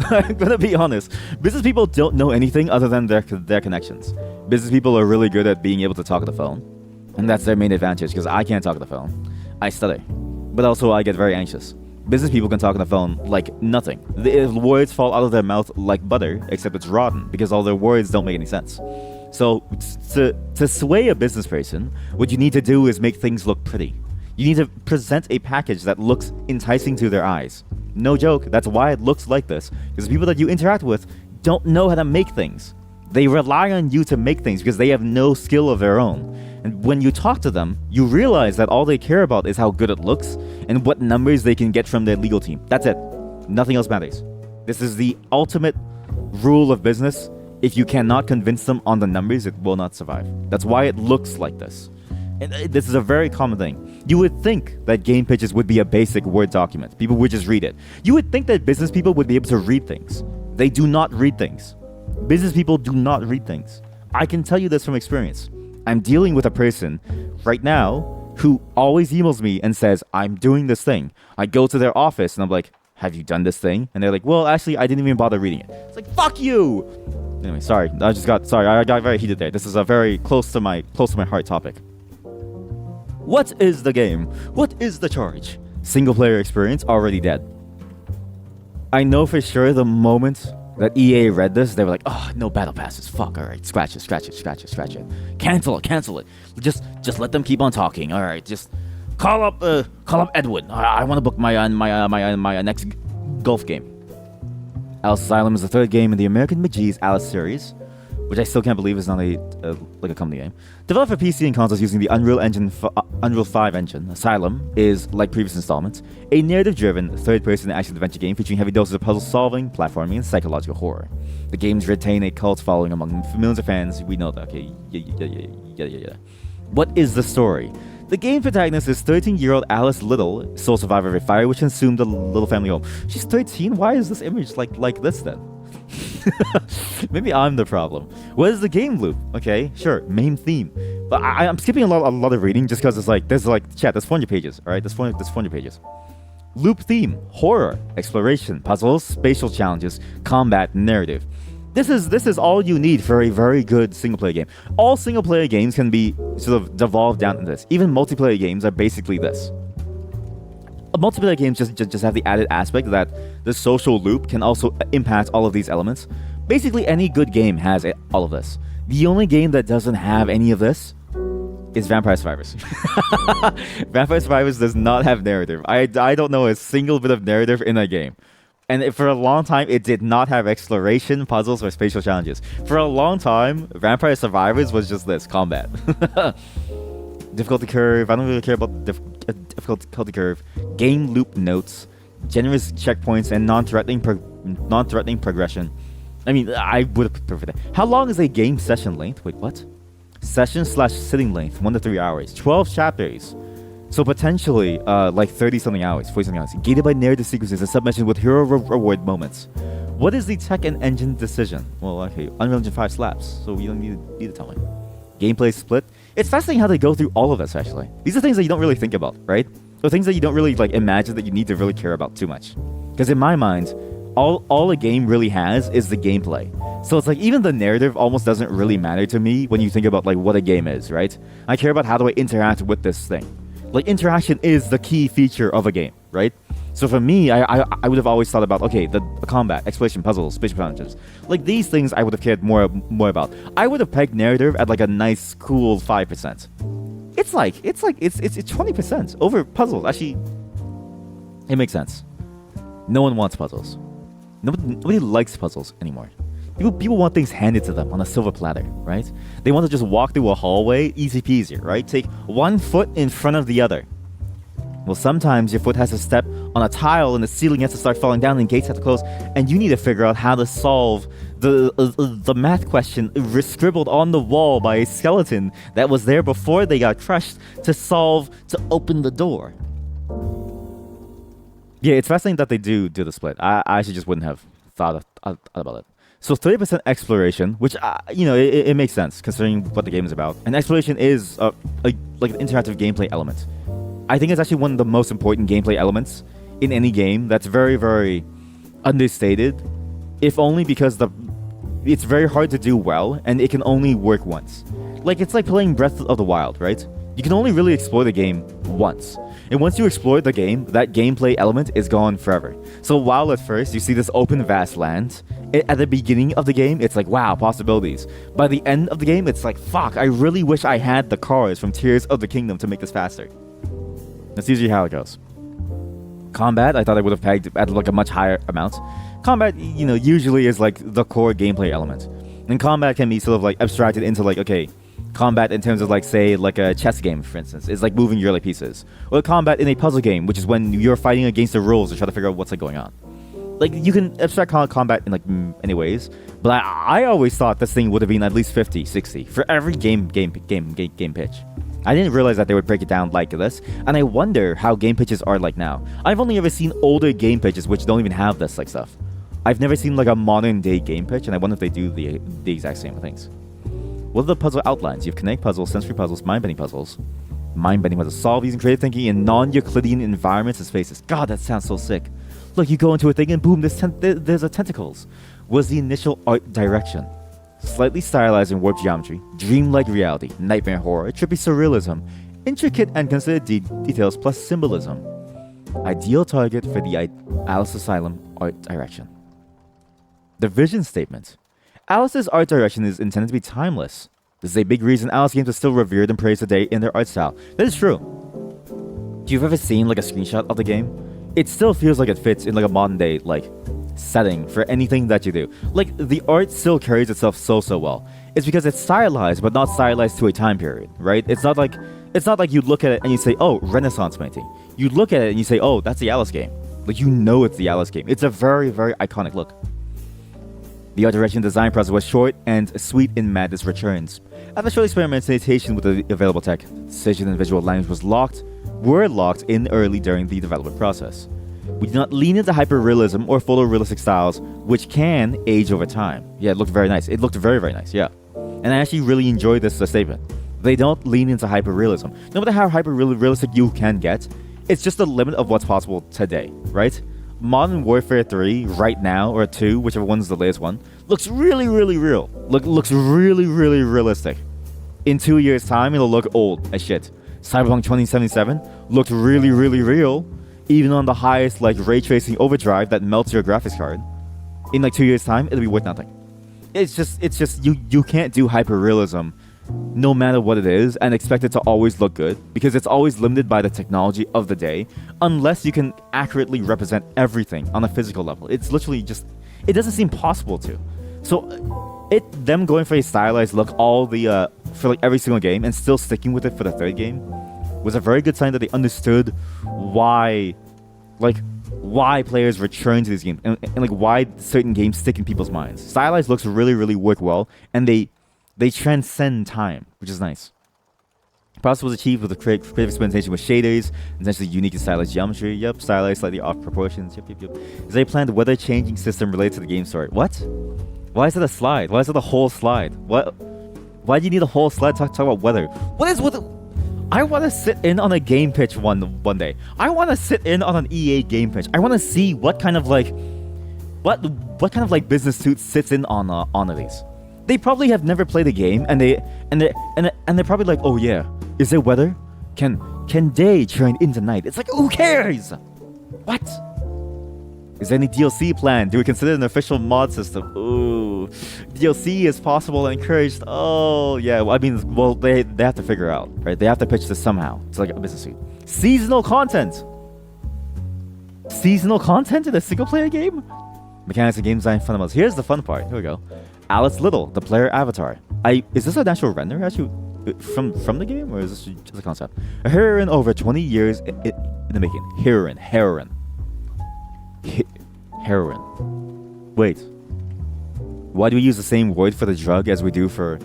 I'm gonna be honest. Business people don't know anything other than their connections. Business people are really good at being able to talk on the phone. And that's their main advantage because I can't talk on the phone. I stutter. But also I get very anxious. Business people can talk on the phone like nothing. The words fall out of their mouth like butter, except it's rotten because all their words don't make any sense. So to sway a business person, what you need to do is make things look pretty. You need to present a package that looks enticing to their eyes. No joke, that's why it looks like this. Because the people that you interact with don't know how to make things. They rely on you to make things because they have no skill of their own. And when you talk to them, you realize that all they care about is how good it looks and what numbers they can get from their legal team. That's it. Nothing else matters. This is the ultimate rule of business. If you cannot convince them on the numbers, it will not survive. That's why it looks like this. And this is a very common thing. You would think that game pitches would be a basic Word document. People would just read it. You would think that business people would be able to read things. They do not read things. Business people do not read things. I can tell you this from experience. I'm dealing with a person right now who always emails me and says, I'm doing this thing. I go to their office and I'm like, have you done this thing? And they're like, well, actually, I didn't even bother reading it. It's like, fuck you! Anyway, sorry. I got very heated there. This is a very close to my heart topic. What is the game? What is the charge? Single player experience already dead. I know for sure the moment that EA read this, they were like, oh, no battle passes. Fuck, alright. Scratch it. Cancel it. Just let them keep on talking. Alright, just call up Edwin. I want to book my next golf game. Alice Asylum is the third game in the American McGee's Alice series, which I still can't believe is not a company game. Developed for PC and consoles using the Unreal 5 engine, Asylum is, like previous installments, a narrative-driven, third-person action-adventure game featuring heavy doses of puzzle-solving, platforming, and psychological horror. The games retain a cult following among millions of fans. We know that, okay? Yeah. What is the story? The game's protagonist is 13-year-old Alice Little, sole survivor of a fire which consumed the Little family home. She's 13? Why is this image like this then? Maybe I'm the problem. What is the game loop? Okay, sure, main theme. But I'm skipping a lot of reading just because it's like, there's 400 pages, alright? There's 400 pages. Loop theme, horror, exploration, puzzles, spatial challenges, combat, narrative. This is all you need for a very good single player game. All single player games can be sort of devolved down to this. Even multiplayer games are basically this. Multiplayer games just have the added aspect that the social loop can also impact all of these elements. Basically, any good game has all of this. The only game that doesn't have any of this is Vampire Survivors. Vampire Survivors does not have narrative. I don't know a single bit of narrative in that game. And for a long time, it did not have exploration, puzzles, or spatial challenges. For a long time, Vampire Survivors was just this, combat. Difficulty curve, I don't really care about difficulty curve. Game loop notes, generous checkpoints, and non-threatening progression. I mean, I would have preferred that. How long is a game session length? Wait, what? Session/sitting length, 1 to 3 hours. 12 chapters. So potentially, like 30-something hours, 40-something hours. Gated by narrative sequences and submissions with hero reward moments. What is the tech and engine decision? Well, okay, Unreal Engine 5 slaps, so you don't need to tell me. Gameplay split. It's fascinating how they go through all of this, actually. These are things that you don't really think about, right? So things that you don't really like imagine that you need to really care about too much. Because in my mind, all a game really has is the gameplay. So it's like even the narrative almost doesn't really matter to me when you think about like what a game is, right? I care about how do I interact with this thing. Like interaction is the key feature of a game, right? So for me, I would have always thought about, okay, the combat, exploration, puzzles, spatial challenges. Like these things I would have cared more about. I would have pegged narrative at like a nice, cool 5%. It's 20% over puzzles. Actually, it makes sense. No one wants puzzles. Nobody likes puzzles anymore. People want things handed to them on a silver platter, right? They want to just walk through a hallway, easy peasy, right? Take one foot in front of the other. Well, sometimes your foot has to step on a tile and the ceiling has to start falling down and gates have to close, and you need to figure out how to solve the math question scribbled on the wall by a skeleton that was there before they got crushed to open the door. Yeah, it's fascinating that they do the split. I actually just wouldn't have thought about it. So 30% exploration, which it makes sense considering what the game is about. And exploration is like an interactive gameplay element. I think it's actually one of the most important gameplay elements in any game. That's very, very understated, if only because it's very hard to do well and it can only work once. Like it's like playing Breath of the Wild, right? You can only really explore the game once. And once you explore the game, that gameplay element is gone forever. So while at first you see this open vast land, at the beginning of the game, it's like, wow, possibilities. By the end of the game, it's like, fuck, I really wish I had the cars from Tears of the Kingdom to make this faster. That's usually how it goes. Combat, I thought I would have pegged at like a much higher amount. Combat, usually is like the core gameplay element. And combat can be sort of like abstracted into like, okay, combat in terms of like, say, like a chess game, for instance, is like moving your like pieces. Or combat in a puzzle game, which is when you're fighting against the rules to try to figure out what's like going on. Like you can abstract combat in like many ways, but I always thought this thing would have been at least 50, 60 for every game pitch. I didn't realize that they would break it down like this, and I wonder how game pitches are like now. I've only ever seen older game pitches which don't even have this like stuff. I've never seen like a modern day game pitch, and I wonder if they do the exact same things. What are the puzzle outlines? You have kinetic puzzles, sensory puzzles, mind-bending puzzles. Mind-bending puzzles. Solve using creative thinking in non-Euclidean environments and spaces. God, that sounds so sick. Look, you go into a thing and boom, there's a tentacles. Was the initial art direction? Slightly stylized in warped geometry, dreamlike reality, nightmare horror, trippy surrealism, intricate and considered details plus symbolism. Ideal target for the Alice Asylum art direction. The vision statement. Alice's art direction is intended to be timeless. This is a big reason Alice games are still revered and praised today in their art style. That is true. If you've ever seen like a screenshot of the game, it still feels like it fits in like a modern day like setting for anything that you do. Like the art still carries itself so well. It's because it's stylized, but not stylized to a time period, right? It's not like you look at it and you say, oh, Renaissance painting. You look at it and you say, oh, that's the Alice game. Like it's the Alice game. It's a very, very iconic look. The art direction design process was short and sweet in Madness Returns. After short experimentation with the available tech, decision and visual language were locked in early during the development process. We did not lean into hyper-realism or photorealistic styles, which can age over time. Yeah, it looked very nice. It looked very, very nice, yeah. And I actually really enjoyed this statement. They don't lean into hyper-realism. No matter how hyper-realistic you can get, it's just the limit of what's possible today, right? Modern Warfare 3 right now, or 2, whichever one's the latest one, looks really, really real. Looks really, really realistic. In 2 years' time, it'll look old as shit. Cyberpunk 2077 looked really, really real, even on the highest like ray tracing overdrive that melts your graphics card. In like 2 years' time, it'll be worth nothing. It's just you can't do hyperrealism no matter what it is and expect it to always look good, because it's always limited by the technology of the day, unless you can accurately represent everything on a physical level. It's literally just, it doesn't seem possible to. So them going for a stylized look for like every single game and still sticking with it for the third game was a very good sign that they understood why players return to these games, and like why certain games stick in people's minds. Stylized looks really work well, and they transcend time, which is nice. The process was achieved with a creative experimentation with shaders, essentially unique and stylized geometry. Yep, stylized, slightly off proportions. Yep. Is there a planned weather changing system related to the game story? What? Why is it a slide? Why is it a whole slide? What? Why do you need a whole slide to talk about weather? What is with? I want to sit in on a game pitch one day. I want to sit in on an EA game pitch. I want to see what kind of like business suit sits in on these. They probably have never played a game, and they're probably like, oh yeah, is there weather? Can day turn into night? It's like, who cares? What? Is there any DLC planned? Do we consider an official mod system? Ooh, DLC is possible and encouraged. Oh yeah, they have to figure out, right? They have to pitch this somehow. It's like a business suit. Seasonal content. Seasonal content in a single player game? Mechanics and game design fundamentals. Here's the fun part. Here we go. Alice Little, the player avatar. Is this a natural render actually from the game, or is this just a concept? A heroine over 20 years in the making. Heroine. Wait. Why do we use the same word for the drug as we do for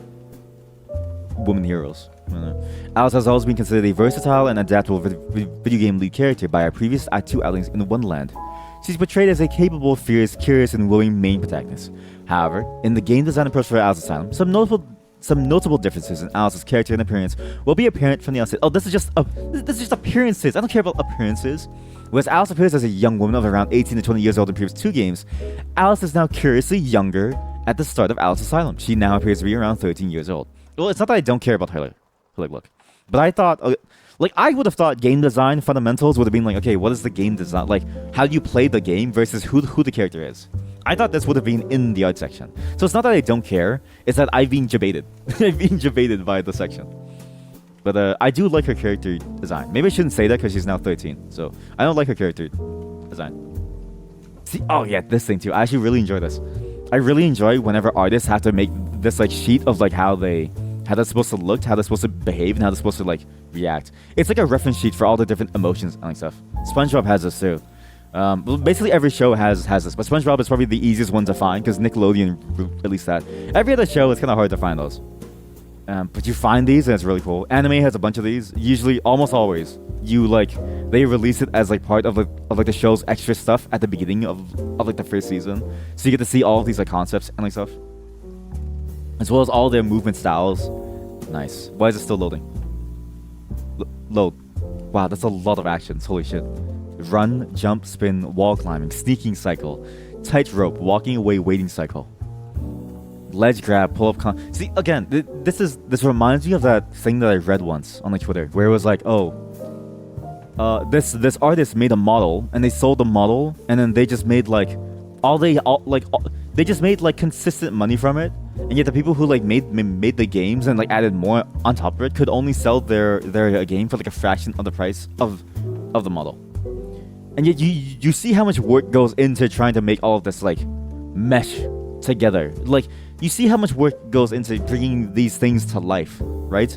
women heroes? Alice has always been considered a versatile and adaptable video game lead character by our previous two outings in Wonderland. She's portrayed as a capable, fierce, curious, and willing main protagonist. However, in the game design approach for Alice Asylum, some notable differences in Alice's character and appearance will be apparent from the outset. Oh, this is just appearances. I don't care about appearances. Whereas Alice appears as a young woman of around 18 to 20 years old in previous 2 games, Alice is now curiously younger at the start of Alice Asylum. She now appears to be around 13 years old. Well, it's not that I don't care about her look, but I thought, I would have thought game design fundamentals would have been like, okay, what is the game design? Like, how do you play the game versus who the character is? I thought this would have been in the art section. So it's not that I don't care, it's that I've been jebaited. I've been jebaited by the section. But I do like her character design. Maybe I shouldn't say that because she's now 13. So I don't like her character design. See, oh yeah, this thing too. I actually really enjoy this. I really enjoy whenever artists have to make this like sheet of like how they're supposed to look, how they're supposed to behave, and how they're supposed to like react. It's like a reference sheet for all the different emotions and like stuff. SpongeBob has this too. Basically every show has this, but SpongeBob is probably the easiest one to find because Nickelodeon released that. Every other show, it's kind of hard to find those. But you find these and it's really cool. Anime has a bunch of these. Usually, almost always, they release it as like part of the show's extra stuff at the beginning of like the first season. So you get to see all of these like concepts and like stuff, as well as all their movement styles. Nice. Why is it still loading? Load. Wow, that's a lot of actions. Holy shit. Run, jump, spin, wall climbing, sneaking cycle, tightrope, walking away, waiting cycle. Ledge grab, pull up. See, again, this reminds me of that thing that I read once on like Twitter, where it was like, this artist made a model and they sold the model, and then they just made they just made like consistent money from it, and yet the people who like made the games and like added more on top of it could only sell their game for like a fraction of the price of the model. And yet you see how much work goes into trying to make all of this like mesh together. Like, you see how much work goes into bringing these things to life, right?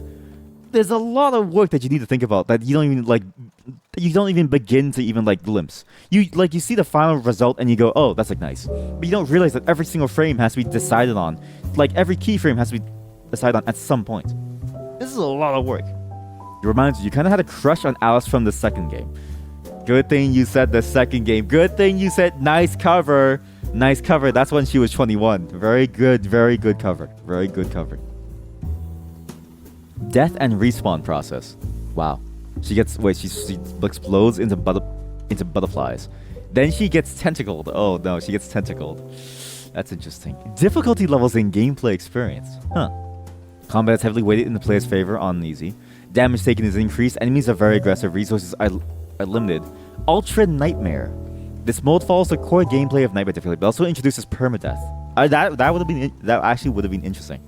There's a lot of work that you need to think about that you don't even begin to even like glimpse. You see the final result and you go, oh, that's like nice. But you don't realize that every single frame has to be decided on. Like, every keyframe has to be decided on at some point. This is a lot of work. It reminds you kind of had a crush on Alice from the second game. Good thing you said the second game. Good thing you said nice cover. Nice cover. That's when she was 21. Very good cover. Very good cover. Death and respawn process. Wow. She explodes into butterflies. Then she gets tentacled. Oh no, she gets tentacled. That's interesting. Difficulty levels and gameplay experience. Huh. Combat is heavily weighted in the player's favor on easy. Damage taken is increased. Enemies are very aggressive. Resources are limited. Ultra Nightmare. This mode follows the core gameplay of Nightmare difficulty, but also introduces permadeath. That actually would have been interesting.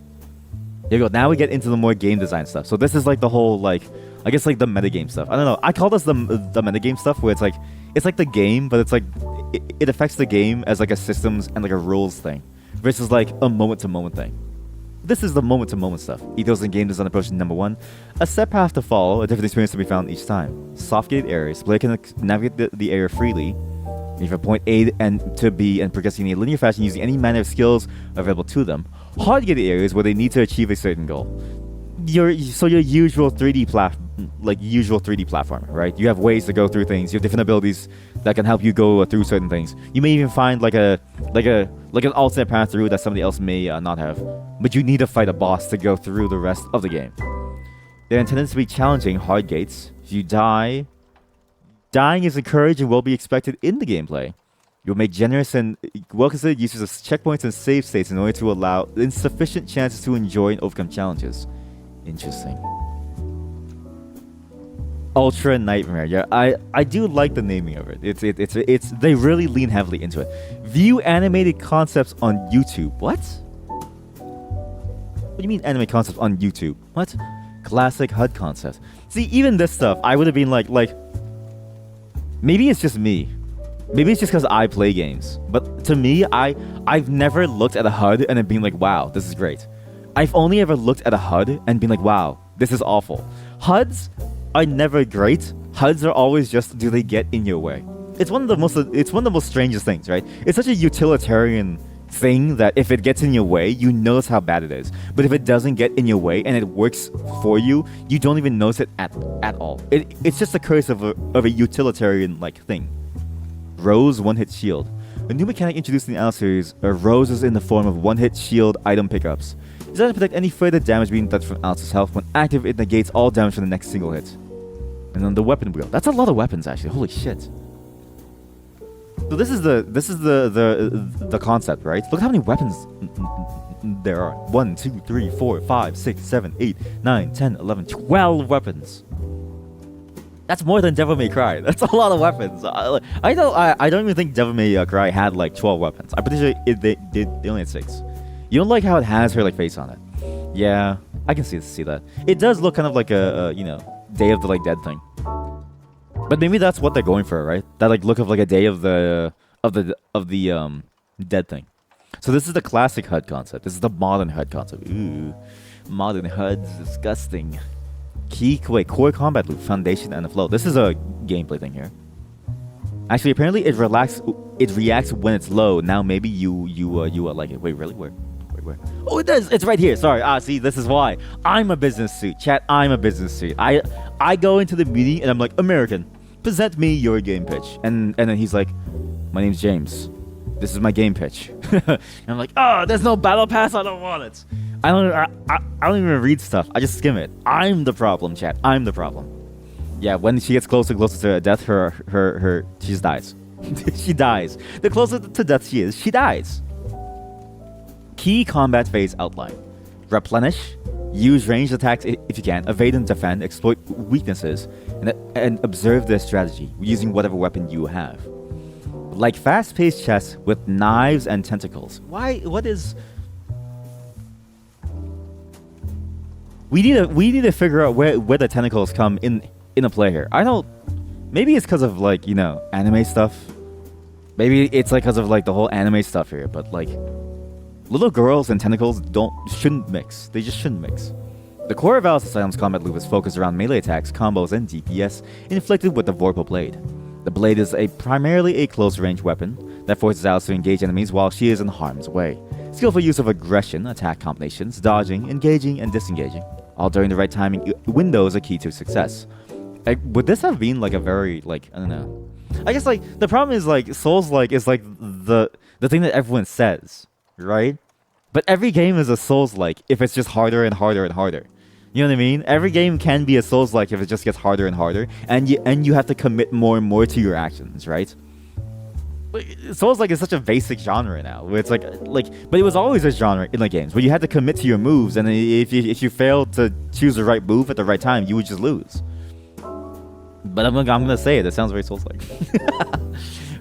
There you go. Now we get into the more game design stuff. So this is like the whole like, I guess like the metagame stuff. I don't know. I call this the metagame stuff, where it's like the game, but it's like it affects the game as like a systems and like a rules thing, versus like a moment to moment thing. This is the moment to moment stuff. Ethos and game design approach number 1. A set path to follow, a different experience to be found each time. Soft gated areas. Player can navigate the area freely, moving from point A to B and progressing in a linear fashion using any manner of skills available to them. Hard gated areas where they need to achieve a certain goal. Your usual 3D platformer, right? You have ways to go through things. You have different abilities that can help you go through certain things. You may even find like an alternate path through that somebody else may not have. But you need to fight a boss to go through the rest of the game. They're intended to be challenging hard gates. If you die, dying is encouraged and will be expected in the gameplay. You'll make generous and well-considered uses of checkpoints and save states in order to allow insufficient chances to enjoy and overcome challenges. Interesting. Ultra Nightmare. Yeah, I do like the naming of it. It's they really lean heavily into it. View animated concepts on YouTube. What? What do you mean animated concepts on YouTube? What? Classic HUD concepts. See, even this stuff, I would have been like, maybe it's just me. Maybe it's just because I play games. But to me, I've never looked at a HUD and then been like, wow, this is great. I've only ever looked at a HUD and been like, wow, this is awful. HUDs are never great. HUDs are always just, do they get in your way? It's one of the most strangest things, right? It's such a utilitarian thing that if it gets in your way, you notice how bad it is. But if it doesn't get in your way and it works for you, you don't even notice it at all. It's just a curse of a utilitarian like thing. Rose one-hit shield. A new mechanic introduced in the Al series, Rose is in the form of one-hit shield item pickups. Designed to protect any further damage being done from Alice's health. When active, it negates all damage from the next single hit. And then the weapon wheel. That's a lot of weapons, actually. Holy shit. So this is the concept, right? Look how many weapons there are. 1, 2, 3, 4, 5, 6, 7, 8, 9, 10, 11, 12 weapons. That's more than Devil May Cry. That's a lot of weapons. I don't even think Devil May Cry had like 12 weapons. I'm pretty sure they only had 6. You don't like how it has her like face on it. Yeah, I can see that. It does look kind of like a Day of the like Dead thing. But maybe that's what they're going for, right? That like look of like a Day of the Dead thing. So this is the classic HUD concept. This is the modern HUD concept. Ooh, modern HUD's disgusting. Core combat loop, foundation, and the flow. This is a gameplay thing here. Actually, apparently it reacts when it's low. Now maybe you like it. Wait, really? Where? Oh, it does. It's right here. Sorry. See, this is why. I'm a business suit. Chat, I'm a business suit. I go into the meeting and I'm like, American, present me your game pitch. And then he's like, my name's James. This is my game pitch. And I'm like, oh, there's no battle pass. I don't want it. I don't even read stuff. I just skim it. I'm the problem, chat. I'm the problem. Yeah, when she gets closer to death, she just dies. She dies. The closer to death she is, she dies. Key combat phase outline. Replenish. Use ranged attacks if you can. Evade and defend. Exploit weaknesses. And observe their strategy using whatever weapon you have. Like fast-paced chess with knives and tentacles. Why? What is... We need to figure out where the tentacles come in a play here. I don't... Maybe it's because of like, anime stuff. Maybe it's like because of like the whole anime stuff here, but like... Little girls and tentacles shouldn't mix. They just shouldn't mix. The core of Alice Asylum's combat loop is focused around melee attacks, combos, and DPS inflicted with the Vorpal Blade. The blade is primarily a close-range weapon that forces Alice to engage enemies while she is in harm's way. Skillful use of aggression, attack combinations, dodging, engaging, and disengaging, all during the right timing window is a key to success. Would this have been like a very, like, I don't know. I guess like, the problem is like, Souls-like is like the thing that everyone says, right? But every game is a Souls-like if it's just harder and harder and harder. You know what I mean? Every game can be a Souls-like if it just gets harder and harder, and you have to commit more and more to your actions, right? Souls-like is such a basic genre now. Where it's but it was always a genre in the games where you had to commit to your moves, and if you failed to choose the right move at the right time, you would just lose. But I'm gonna say it. It sounds very Souls-like.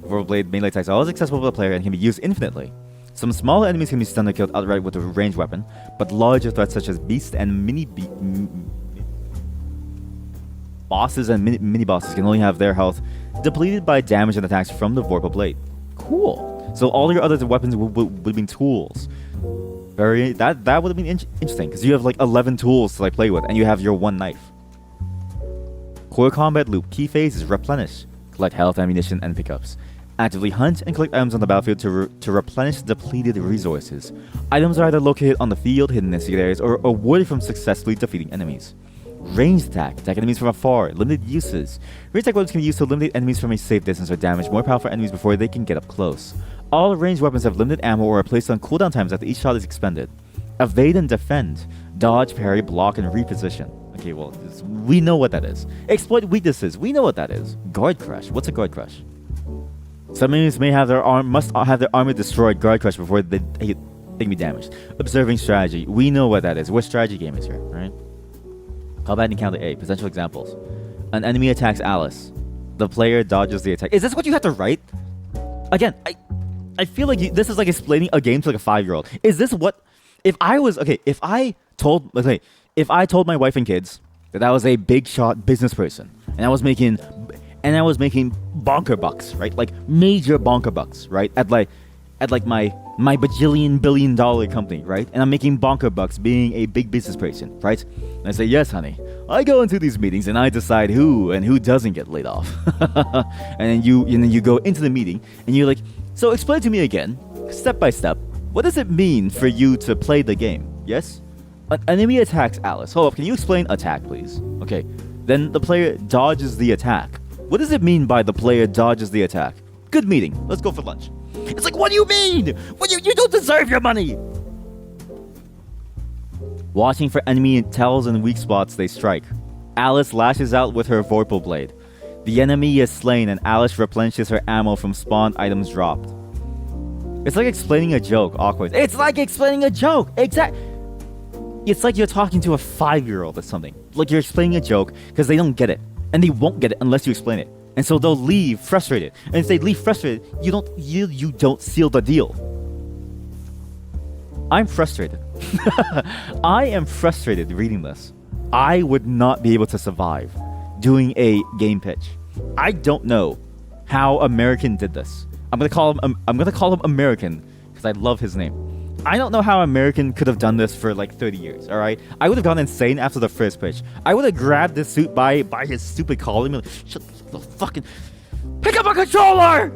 Vorpal Blade melee attacks are always accessible to the player and can be used infinitely. Some smaller enemies can be stunned or killed outright with a ranged weapon, but larger threats such as beasts and bosses and mini bosses can only have their health depleted by damage and attacks from the Vorpal Blade. Cool. So all your other weapons would have been tools. That would have been interesting because you have like 11 tools to play with, and you have your one knife. Core combat loop. Key phase is replenish. Collect health, ammunition, and pickups. Actively hunt and collect items on the battlefield to replenish depleted resources. Items are either located on the field, hidden in secret areas, or awarded from successfully defeating enemies. Ranged attack. Attack enemies from afar. Limited uses. Ranged attack weapons can be used to eliminate enemies from a safe distance or damage more powerful enemies before they can get up close. All ranged weapons have limited ammo or are placed on cooldown times after each shot is expended. Evade and defend. Dodge, parry, block, and reposition. Okay, well, we know what that is. Exploit weaknesses. We know what that is. Guard crush. What's a guard crush? Some enemies must have their armor destroyed. Guard crush before they can be damaged. Observing strategy. We know what that is. What strategy game is here, right? Combat encounter A. Potential examples. An enemy attacks Alice. The player dodges the attack. Is this what you have to write? Again, I feel like this is like explaining a game to like a 5-year-old. Is this what? If I told my wife and kids that I was a big shot business person and I was making bonker bucks, right? Like major bonker bucks, right? At my bajillion billion dollar company, right? And I'm making bonker bucks being a big business person, right? And I say, yes, honey. I go into these meetings and I decide who and who doesn't get laid off. And then you go into the meeting and you're like, so explain to me again, step by step, what does it mean for you to play the game? Yes? An enemy attacks Alice. Hold up, can you explain attack, please? Okay. Then the player dodges the attack. What does it mean by the player dodges the attack? Good meeting. Let's go for lunch. It's like, what do you mean? You don't deserve your money. Watching for enemy tells and weak spots they strike. Alice lashes out with her Vorpal Blade. The enemy is slain and Alice replenishes her ammo from spawned items dropped. It's like explaining a joke. Awkward. It's like explaining a joke. It's like you're talking to a 5-year-old or something. Like you're explaining a joke because they don't get it. And they won't get it unless you explain it. And so they'll leave frustrated. And if they leave frustrated, you don't seal the deal. I'm frustrated. I am frustrated reading this. I would not be able to survive doing a game pitch. I don't know how American did this. I'm gonna call him American because I love his name. I don't know how American could have done this for like 30 years, alright? I would have gone insane after the first pitch. I would have grabbed this suit by his stupid collar and be like, shut the fucking... Pick up a controller!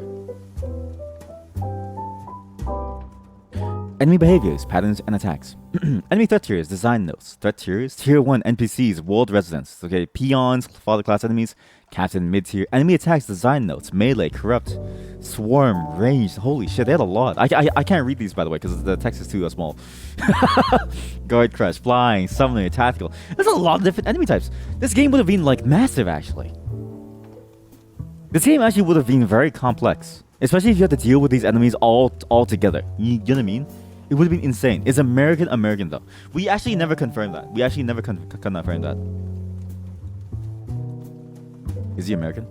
Enemy behaviors, patterns, and attacks. Enemy threat tiers, design notes. Threat tiers, tier 1 NPCs, world residents. Okay, peons, father class enemies, captain, mid-tier. Enemy attacks, design notes, melee, corrupt, swarm, ranged. Holy shit, they had a lot. I can't read these, by the way, because the text is too small. Guard crush, flying, summoner, tactical. There's a lot of different enemy types. This game would have been like massive, actually. This game actually would have been very complex, especially if you had to deal with these enemies all together. You know what I mean? It would have been insane. Is American though? We actually never confirmed that. We actually never confirmed that. Is he American?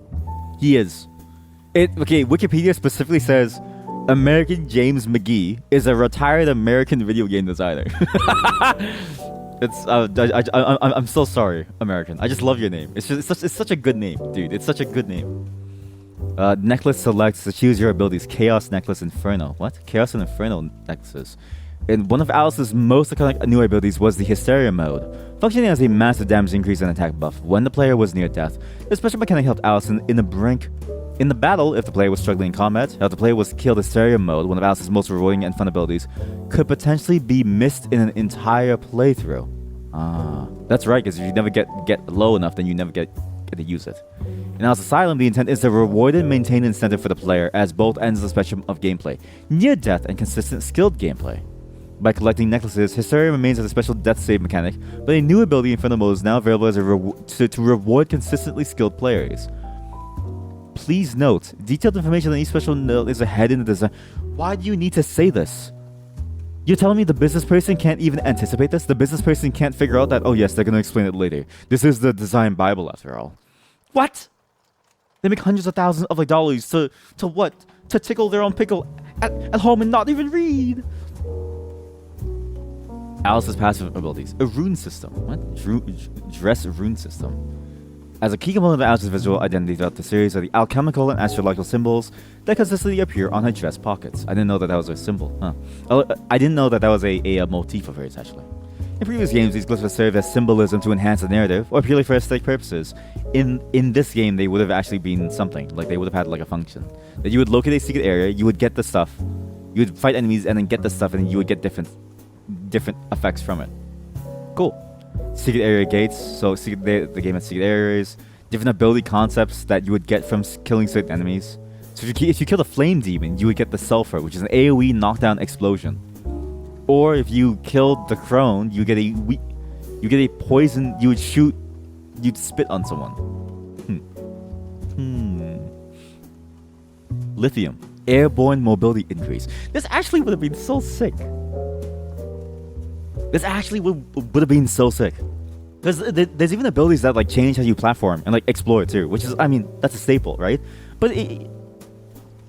He is. Okay, Wikipedia specifically says American James McGee is a retired American video game designer. I'm so sorry, American. I just love your name. It's such a good name, dude. It's such a good name. Necklace selects to choose your abilities. Chaos Necklace Inferno. What? Chaos and Inferno necklaces. And one of Alice's most iconic new abilities was the Hysteria mode, functioning as a massive damage increase and attack buff when the player was near death. This special mechanic helped Alice in the battle if the player was struggling in combat. If the player was killed, Hysteria mode, one of Alice's most rewarding and fun abilities, could potentially be missed in an entire playthrough. That's right, because if you never get low enough, then you never get to use it. In Alice Asylum, the intent is to reward and maintain incentive for the player as both ends of the spectrum of gameplay, near death and consistent skilled gameplay. By collecting necklaces, Hysteria remains as a special death save mechanic, but a new ability in Inferno mode is now available as to reward consistently skilled players. please note, detailed information on each special note is ahead in the design. Why do you need to say this? You're telling me the business person can't even anticipate this? The business person can't figure out that, oh yes, they're going to explain it later. This is the design Bible after all. What? They make hundreds of thousands of like dollars to what? To tickle their own pickle at home and not even read. Alice's passive abilities. A rune system. What? Dress rune system. As a key component of Alice's visual identity throughout the series are the alchemical and astrological symbols that consistently appear on her dress pockets. I didn't know that was a symbol. I didn't know that was a motif of hers, actually. In previous games, these glyphs would serve as symbolism to enhance the narrative, or purely for aesthetic purposes. In this game, they would have actually been something. Like, they would have had like a function. That you would locate a secret area, you would get the stuff, you would fight enemies and then get the stuff, and you would get different effects from it. Cool. Secret area gates, so the game has secret areas, different ability concepts that you would get from killing certain enemies. So if you kill the flame demon, you would get the sulfur, which is an AoE knockdown explosion. Or if you killed the crone, you get a poison. You'd spit on someone. Lithium, airborne mobility increase. This actually would have been so sick. This actually would have been so sick. There's even abilities that like change how you platform and like explore too, which is, I mean, that's a staple, right? But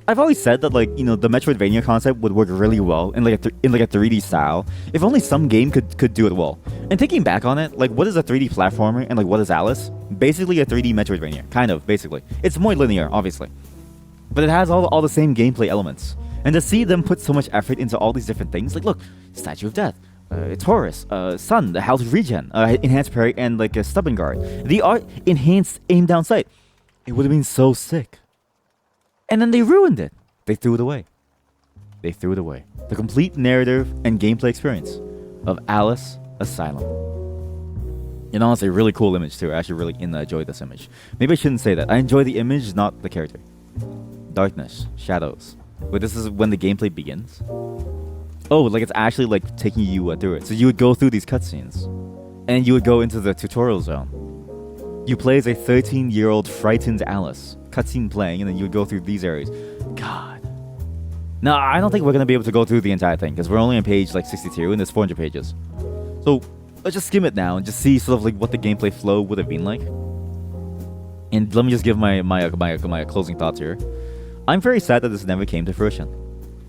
I've always said that, like, you know, the Metroidvania concept would work really well in like a 3D style if only some game could do it well. And thinking back on it, like, what is a 3D platformer and like what is Alice? Basically a 3D Metroidvania, kind of, basically. It's more linear, obviously, but it has all the same gameplay elements. And to see them put so much effort into all these different things, like, look, Statue of Death, Taurus, Sun, the Health Regen, Enhanced Parry, and like a Stubborn Guard. The art enhanced aim down sight. It would have been so sick. And then they ruined it. They threw it away. They threw it away. The complete narrative and gameplay experience of Alice Asylum. You know, it's a really cool image too. I actually really enjoyed this image. Maybe I shouldn't say that. I enjoy the image, not the character. Darkness, shadows. But this is when the gameplay begins. Oh, like it's actually like taking you through it. So you would go through these cutscenes, and you would go into the tutorial zone. You play as a 13-year-old frightened Alice. Cutscene playing, and then you would go through these areas. God. No, I don't think we're gonna be able to go through the entire thing because we're only on page like 62, and there's 400 pages. So let's just skim it now and just see sort of like what the gameplay flow would have been like. And let me just give my closing thoughts here. I'm very sad that this never came to fruition.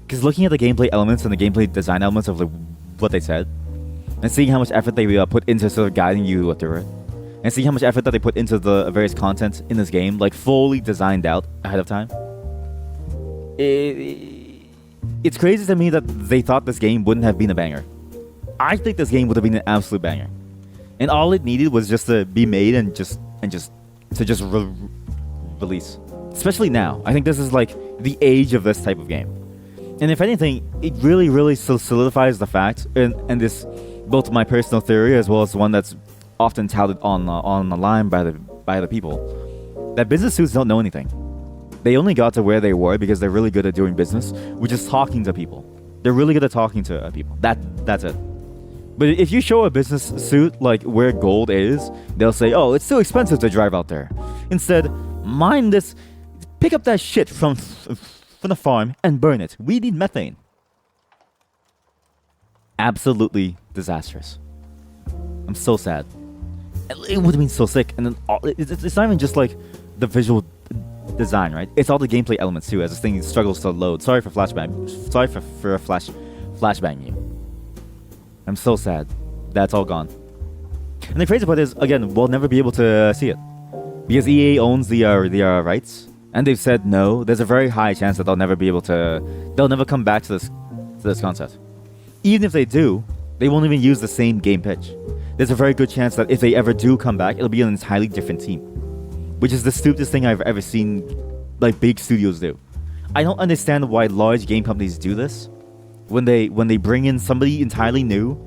Because looking at the gameplay elements and the gameplay design elements of like what they said, and seeing how much effort they put into sort of guiding you through it, and seeing how much effort that they put into the various content in this game, like fully designed out ahead of time, it's crazy to me that they thought this game wouldn't have been a banger. I think this game would have been an absolute banger, and all it needed was just to be made and just release. Especially now, I think this is like the age of this type of game. And if anything, it really solidifies the fact, and this, both my personal theory as well as one that's often touted on the line by the people, that business suits don't know anything. They only got to where they were because they're really good at doing business, which is talking to people. They're really good at talking to people. That's it. But if you show a business suit like where gold is, they'll say, "Oh, it's too expensive to drive out there." Instead, mine this, pick up that shit from the farm and burn it. We need methane. Absolutely disastrous. I'm so sad. It would have been so sick. And then it's not even just like the visual design, right? It's all the gameplay elements too, as this thing struggles to load. Sorry for flashbang. Sorry for flashbang you. I'm so sad. That's all gone. And the crazy part is, again, we'll never be able to see it because EA owns the rights. And they've said no. There's a very high chance that they'll never be able to. They'll never come back to this concept. Even if they do, they won't even use the same game pitch. There's a very good chance that if they ever do come back, it'll be an entirely different team, which is the stupidest thing I've ever seen, like big studios do. I don't understand why large game companies do this when they bring in somebody entirely new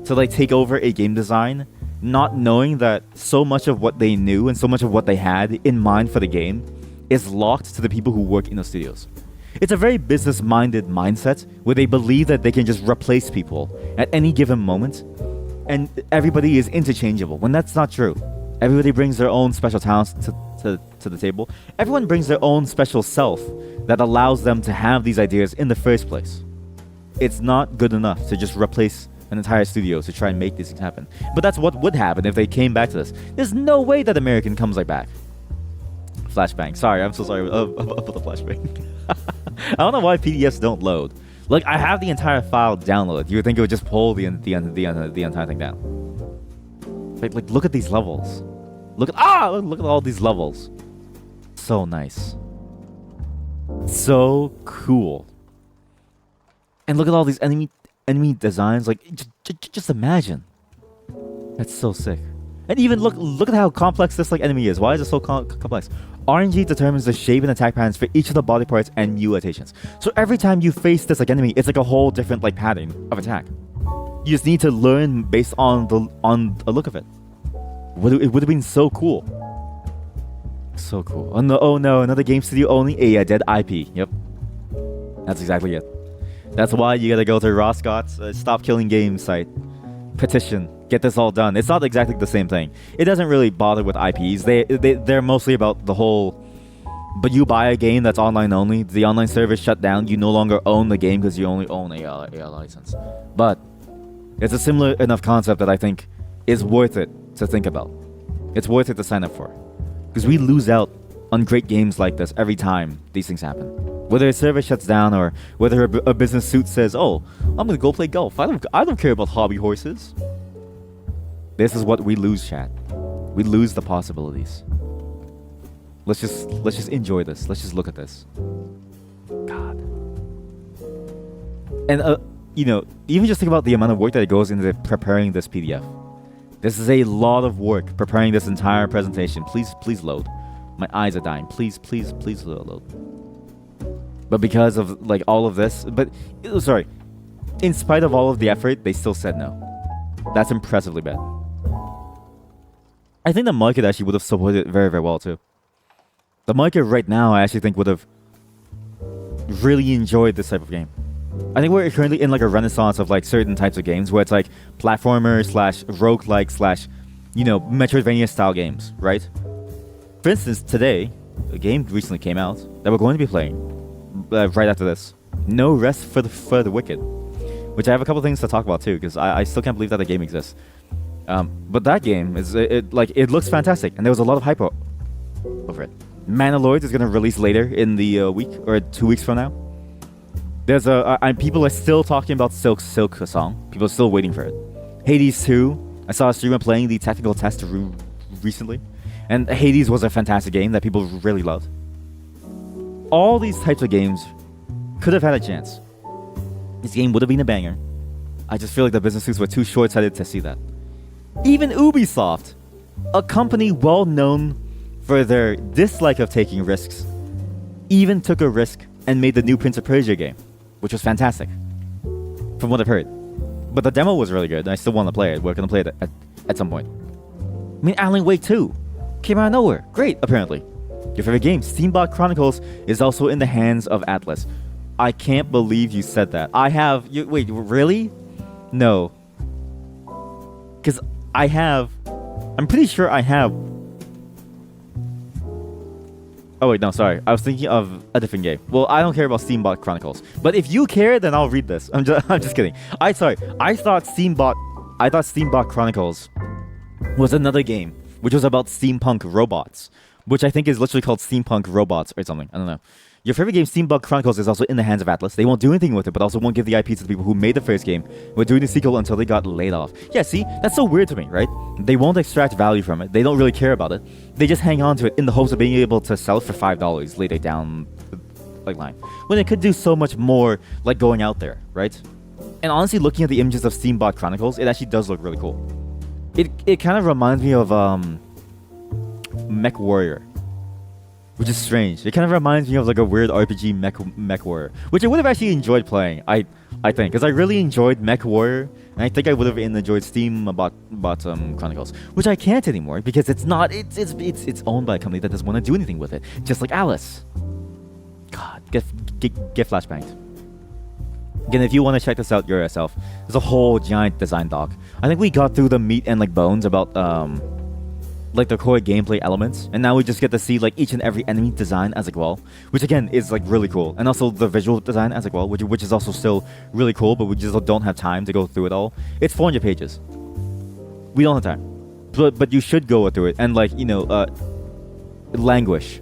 to like take over a game design, not knowing that so much of what they knew and so much of what they had in mind for the game is locked to the people who work in those studios. It's a very business-minded mindset where they believe that they can just replace people at any given moment and everybody is interchangeable, when that's not true. Everybody brings their own special talents to the table. Everyone brings their own special self that allows them to have these ideas in the first place. It's not good enough to just replace an entire studio to try and make these things happen. But that's what would happen if they came back to this. There's no way that American comes like back. Flashbang. Sorry, I'm so sorry about the flashbang. I don't know why PDFs don't load. Like, I have the entire file downloaded. You would think it would just pull the entire thing down. Like, look at these levels. Look at all these levels. So nice. So cool. And look at all these enemy designs. Like, just imagine. That's so sick. And even look at how complex this like enemy is. Why is it so complex? RNG determines the shape and attack patterns for each of the body parts and mutations. So every time you face this like enemy, it's like a whole different like pattern of attack. You just need to learn based on the look of it. It would have been so cool. So cool. Oh no, another game studio only. A dead IP. Yep. That's exactly it. That's why you gotta go to Roscott's Stop Killing Games site. Petition. Get this all done. It's not exactly the same thing. It doesn't really bother with IPs. They're mostly about the whole. But you buy a game that's online only. The online service shut down. You no longer own the game because you only own a license. But it's a similar enough concept that I think is worth it to think about. It's worth it to sign up for. Because we lose out on great games like this every time these things happen. Whether a service shuts down or whether a business suit says, "Oh, I'm gonna go play golf. I don't care about hobby horses." This is what we lose, chat. We lose the possibilities. Let's just enjoy this. Let's just look at this. God. And even just think about the amount of work that goes into preparing this PDF. This is a lot of work preparing this entire presentation. Please load. My eyes are dying. Please load. But because of like all of this, in spite of all of the effort, they still said no. That's impressively bad. I think the market actually would have supported it very, very well too. The market right now, I actually think would have really enjoyed this type of game. I think we're currently in like a renaissance of like certain types of games where it's like platformer / roguelike / Metroidvania style games, right? For instance, today, a game recently came out that we're going to be playing right after this. No Rest for the Wicked, which I have a couple things to talk about too, because I still can't believe that the game exists. But that game it looks fantastic, and there was a lot of hype over it. Manaloid is gonna release later in the week or 2 weeks from now. There's people are still talking about Silk Song. People are still waiting for it. Hades 2. I saw a streamer playing the technical test recently, and Hades was a fantastic game that people really loved. All these types of games could have had a chance. This game would have been a banger. I just feel like the business suits were too short-sighted to see that. Even Ubisoft, a company well known for their dislike of taking risks, even took a risk and made the new Prince of Persia game, which was fantastic, from what I've heard. But the demo was really good, and I still want to play it. We're going to play it at some point. I mean, Alan Wake 2 came out of nowhere. Great, apparently. Your favorite game, Steambot Chronicles, is also in the hands of Atlas. I can't believe you said that. Wait, really? No. Because I'm pretty sure I have. Oh wait, no, sorry. I was thinking of a different game. Well, I don't care about Steambot Chronicles. But if you care, then I'll read this. I'm just kidding. I thought Steambot Chronicles was another game, which was about steampunk robots, which I think is literally called Steampunk Robots or something. I don't know. Your favorite game, Steambot Chronicles, is also in the hands of Atlas. They won't do anything with it, but also won't give the IP to the people who made the first game. We're doing the sequel until they got laid off. Yeah, see? That's so weird to me, right? They won't extract value from it. They don't really care about it. They just hang on to it in the hopes of being able to sell it for $5 later down the line. When it could do so much more, like going out there, right? And honestly, looking at the images of Steambot Chronicles, it actually does look really cool. It kind of reminds me of Mech Warrior, which is strange. It kind of reminds me of like a weird RPG Mech Warrior, which I would have actually enjoyed playing. I think, because I really enjoyed Mech Warrior, and I think I would have enjoyed Steambot Chronicles, which I can't anymore because it's owned by a company that doesn't want to do anything with it, just like Alice. God, get flashbanged. Again, if you want to check this out yourself, there's a whole giant design doc. I think we got through the meat and like bones about like the core gameplay elements, and now we just get to see like each and every enemy design as well, which again is like really cool, and also the visual design as well, which is also still really cool, but we just don't have time to go through it all. It's 400 pages. We don't have time, but you should go through it and like languish.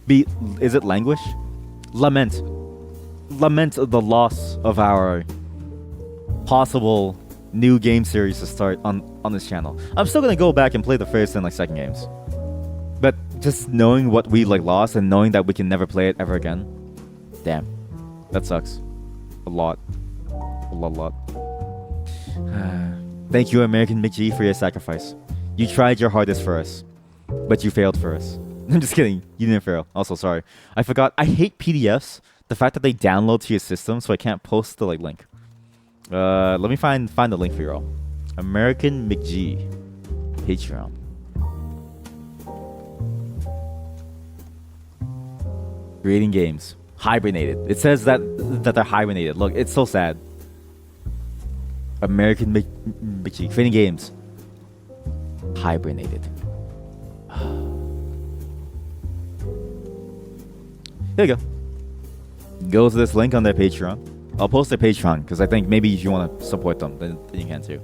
Is it languish? Lament the loss of our possible new game series to start on this channel. I'm still gonna go back and play the first and like second games, but just knowing what we like lost and knowing that we can never play it ever again, damn, that sucks a lot. Thank you, American McG, for your sacrifice. You tried your hardest for us, but you failed for us. I'm just kidding. You didn't fail. Also, sorry. I forgot. I hate PDFs. The fact that they download to your system, so I can't post the like link. Let me find the link for you all. American McG, Patreon. Creating games. Hibernated. It says that they're hibernated. Look, it's so sad. American McG. Creating games. Hibernated. There you go. Go to this link on their Patreon. I'll post their Patreon because I think maybe if you want to support them, then you can too.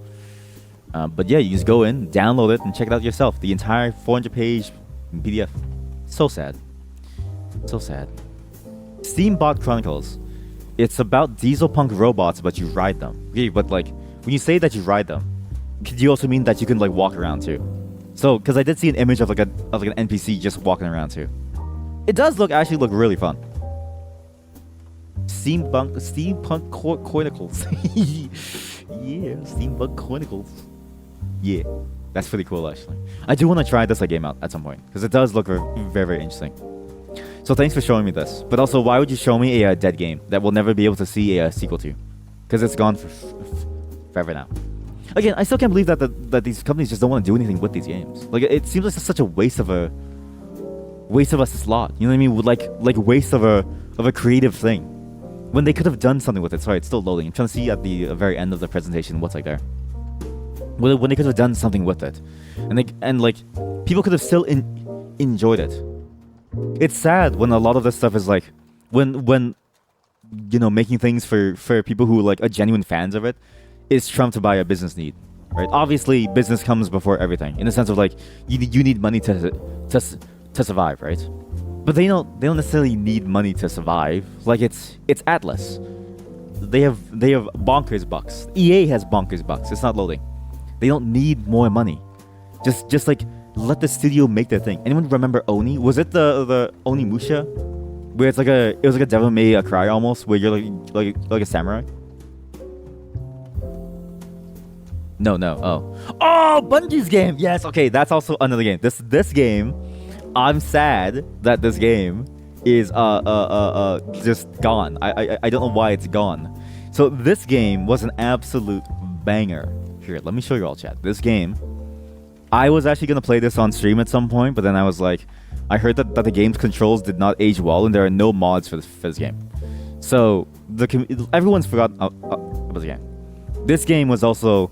But yeah, you just go in, download it, and check it out yourself. The entire 400-page PDF. So sad. So sad. Steambot Chronicles. It's about diesel punk robots, but you ride them. Okay, but like, when you say that you ride them, could you also mean that you can like walk around too? So, because I did see an image of like an NPC just walking around too. It does actually look really fun. Steampunk Chronicles. Yeah, Steampunk Chronicles. Yeah, that's pretty cool actually. I do want to try this game out at some point because it does look very, very interesting. So thanks for showing me this. But also, why would you show me a dead game that we'll never be able to see a sequel to? Because it's gone forever now. Again, I still can't believe that these companies just don't want to do anything with these games. Like, it seems like it's such a waste of a slot. You know what I mean? Like waste of a creative thing. When they could have done something with it. Sorry, it's still loading. I'm trying to see at the very end of the presentation what's like there. When they could have done something with it, and like people could have still enjoyed it. It's sad when a lot of this stuff is like when making things for people who like are genuine fans of it is trumped by a business need, right? Obviously, business comes before everything in the sense of like you need money to survive, right? But they don't necessarily need money to survive. Like it's Atlas. They have bonkers bucks. EA has bonkers bucks. It's not loading. They don't need more money. Just like let the studio make their thing. Anyone remember Oni? Was it the Onimusha? Where it was like a Devil May Cry almost, where you're like a samurai? No. Oh, Bungie's game. Yes. Okay, that's also another game. This game, I'm sad that this game is just gone. I don't know why it's gone. So this game was an absolute banger. Here, let me show you all, chat. This game, I was actually gonna play this on stream at some point, but then I was like, I heard that the game's controls did not age well, and there are no mods for this game. So everyone's forgotten about the game. This game is also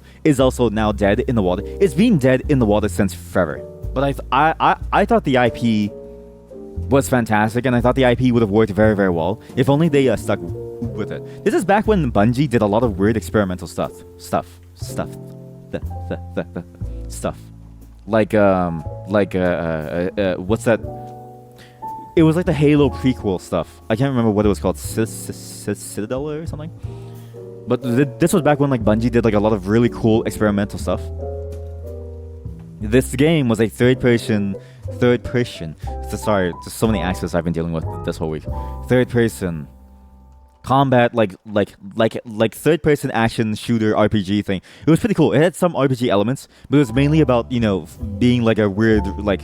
now dead in the water. It's been dead in the water since forever. But I thought the IP was fantastic, and I thought the IP would have worked very, very well if only they stuck with it. This is back when Bungie did a lot of weird experimental stuff. Like what's that? It was like the Halo prequel stuff. I can't remember what it was called, Citadel or something. But this was back when like Bungie did like a lot of really cool experimental stuff. This game was a third person. Sorry, there's so many accents I've been dealing with this whole week. Third person combat, like third person action shooter RPG thing. It was pretty cool. It had some RPG elements, but it was mainly about being like a weird like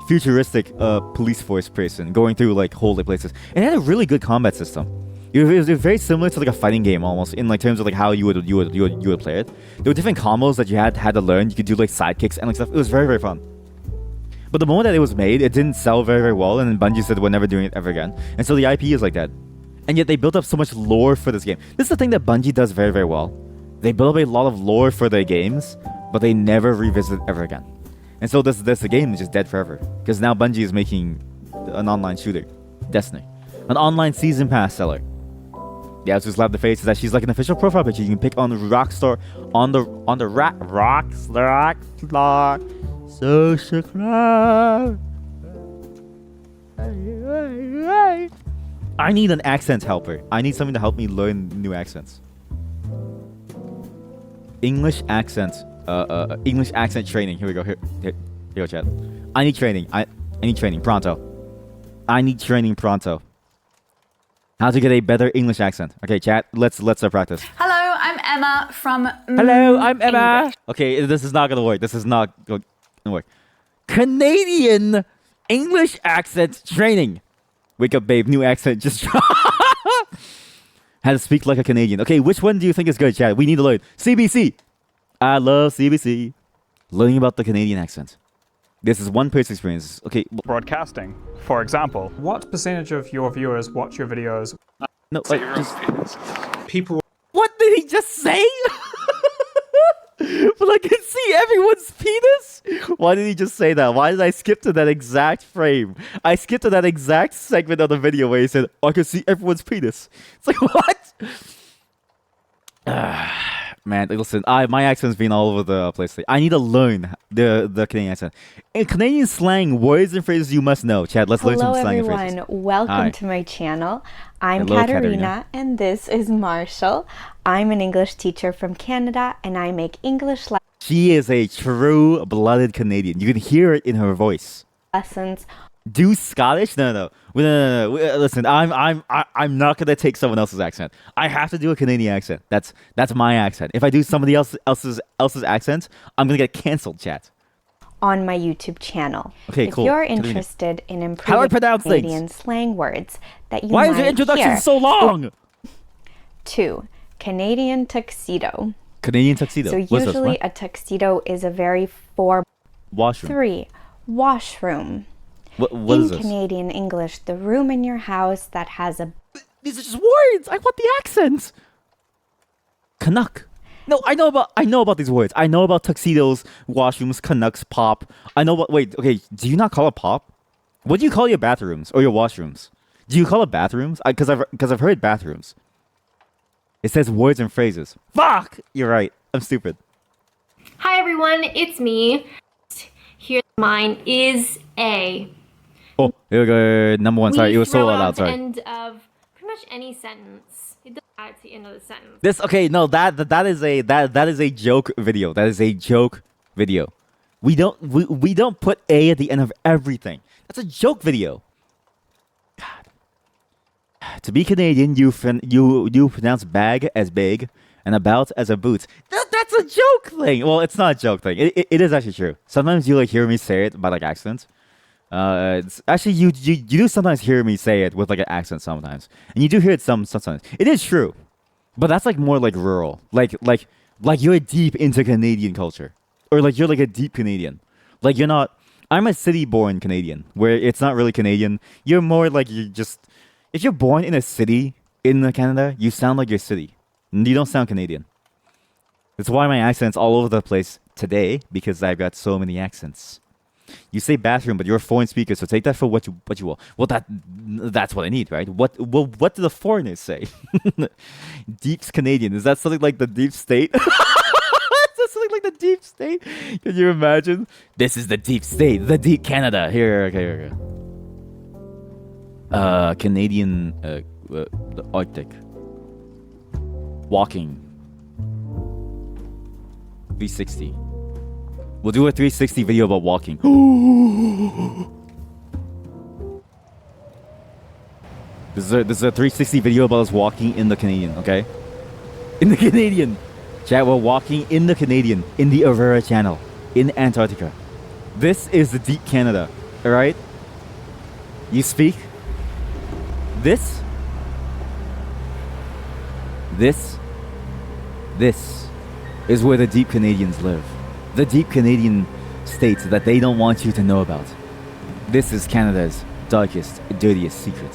futuristic police force person going through like holy places. And it had a really good combat system. It was very similar to like a fighting game almost in like terms of like how you would play it. There were different combos that you had to learn. You could do like sidekicks and like stuff. It was very, very fun. But the moment that it was made, it didn't sell very, very well, and then Bungie said we're never doing it ever again. And so the IP is like that. And yet they built up so much lore for this game. This is the thing that Bungie does very, very well. They build up a lot of lore for their games, but they never revisit it ever again. And so this game is just dead forever because now Bungie is making an online shooter, Destiny, an online season pass seller. Yeah, just slap the face is that she's like an official profile picture. You can pick on the Rockstar on the Rockstar Social Club. I need an accent helper. I need something to help me learn new accents. English accent training. Here we go. Here you go, chat. I need training. I need training pronto. I need training pronto. How to get a better English accent. Okay, chat. Let's practice. Hello, I'm Emma from. Hello, I'm Emma. English. Okay, this is not gonna work. This is not gonna work. Canadian English accent training. Wake up, babe. New accent. Just how to speak like a Canadian. Okay, which one do you think is good, chat? We need to learn. CBC. I love CBC. Learning about the Canadian accent. This is one person's experience. Okay. Broadcasting, for example. What percentage of your viewers watch your videos? No, like, just People. What did he just say? But I can see everyone's penis. Why did he just say that? Why did I skip to that exact frame? I skipped to that exact segment of the video where he said, I can see everyone's penis. It's like, what? Man, listen, my accent's been all over the place. I need to learn the Canadian accent. In Canadian slang, words and phrases you must know. Chad, let's learn some slang and phrases. Hello everyone, welcome Hi. to my channel. I'm Hello, Katarina and this is Marshall. I'm an English teacher from Canada and I make English She is a true-blooded Canadian. You can hear it in her voice. lessons Do Scottish? No. Listen, I'm not gonna take someone else's accent. I have to do a Canadian accent. That's my accent. If I do somebody else's accent, I'm gonna get canceled, chat. on my YouTube channel. Okay, if cool. you're Continue. interested in How do I improving pronounce things? Canadian slang words that you Why might is your introduction hear, so long? 2. Canadian tuxedo. Canadian tuxedo. So What's this? usually What? a tuxedo is a very formal. Washroom. 3. Washroom. What In is this? Canadian English, the room in your house that has a These are just words. I want the accent. Canuck. No, I know about these words. I know about tuxedos, washrooms, Canucks, pop. I know what. Wait, okay. Do you not call it pop? What do you call your bathrooms or your washrooms? Do you call it bathrooms? Because I've heard bathrooms. It says words and phrases. Fuck. You're right. I'm stupid. Hi everyone, it's me. Here's mine is A. Oh, here we go. Number one. Sorry, it was so throw loud. out the Sorry. end of pretty much any sentence. It doesn't add to the end of the sentence. This okay? No, that is a joke video. That is a joke video. We don't put a at the end of everything. That's a joke video. God. To be Canadian, you pronounce bag as big and about as a boot. That's a joke thing. Well, it's not a joke thing. It is actually true. Sometimes you like hear me say it by like accent. It's actually you do sometimes hear me say it with like an accent sometimes, and you do hear it sometimes. It is true, but that's like more like rural, like you're deep into Canadian culture, or like you're like a deep Canadian, like you're not. I'm a city-born Canadian, where it's not really Canadian. You're more like if you're born in a city in Canada, you sound like your city. You don't sound Canadian. That's why my accent's all over the place today, because I've got so many accents. You say bathroom, but you're a foreign speaker, so take that for what you will. Well, that's what I need, right? What do the foreigners say? Deep's Canadian. Is that something like the deep state? Is that something like the deep state? Can you imagine? This is the deep state, the deep Canada. Here. Canadian, the Arctic. Walking. 360. We'll do a 360 video about walking. This is a 360 video about us walking in the Canadian, okay? In the Canadian. Chat, we're walking in the Canadian, in the Aurora Channel, in Antarctica. This is the deep Canada, alright? You speak. This is where the deep Canadians live. The deep Canadian states that they don't want you to know about. This is Canada's darkest, dirtiest secret.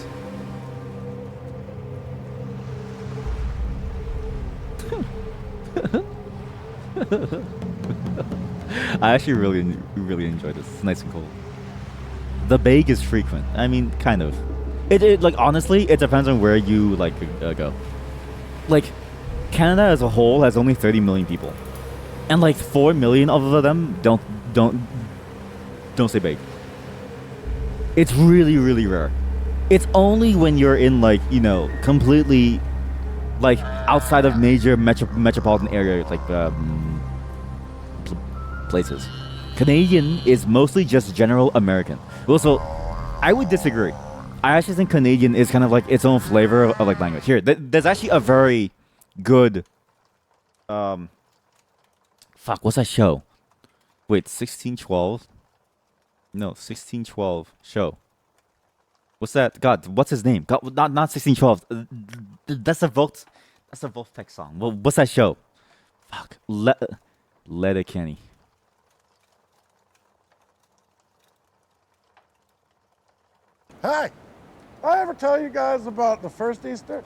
I actually really enjoy this. It's nice and cold. The bake is frequent. I mean, kind of. It like honestly, it depends on where you like go. Like, Canada as a whole has only 30 million people, and like 4 million of them don't say bake. It's really rare. It's only when you're in like, you know, completely like outside of major metropolitan areas like places. Canadian is mostly just general American. Also, I would disagree. I actually think Canadian is kind of like its own flavor of like language. Here, there's actually a very good fuck, what's that show? Wait, 1612? No, 1612 show. What's that? God, what's his name? God, not 1612. That's a Voltec song. Well, what's that show? Fuck. Letterkenny. Hey, I ever tell you guys about the first Easter?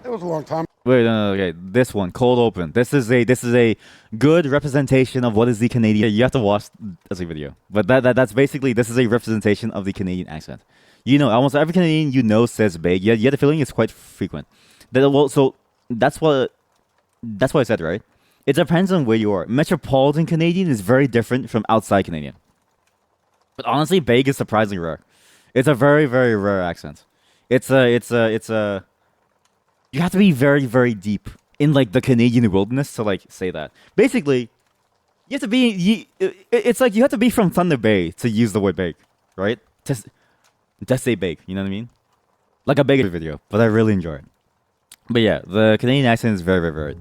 It was a long time. Wait, no, okay. This one, Cold Open. This is a good representation of what is the Canadian. You have to watch this video, but that's basically, this is a representation of the Canadian accent. You know, almost every Canadian you know says bake. You get the feeling it's quite frequent. So that's what I said, right? It depends on where you are. Metropolitan Canadian is very different from outside Canadian. But honestly, bake is surprisingly rare. It's a very rare accent. It's a. You have to be very deep in like the Canadian wilderness to like say that. Basically, you have to be. It's like you have to be from Thunder Bay to use the word bake, right? To say bake, you know what I mean? Like a bake video, but I really enjoy it. But yeah, the Canadian accent is very rare.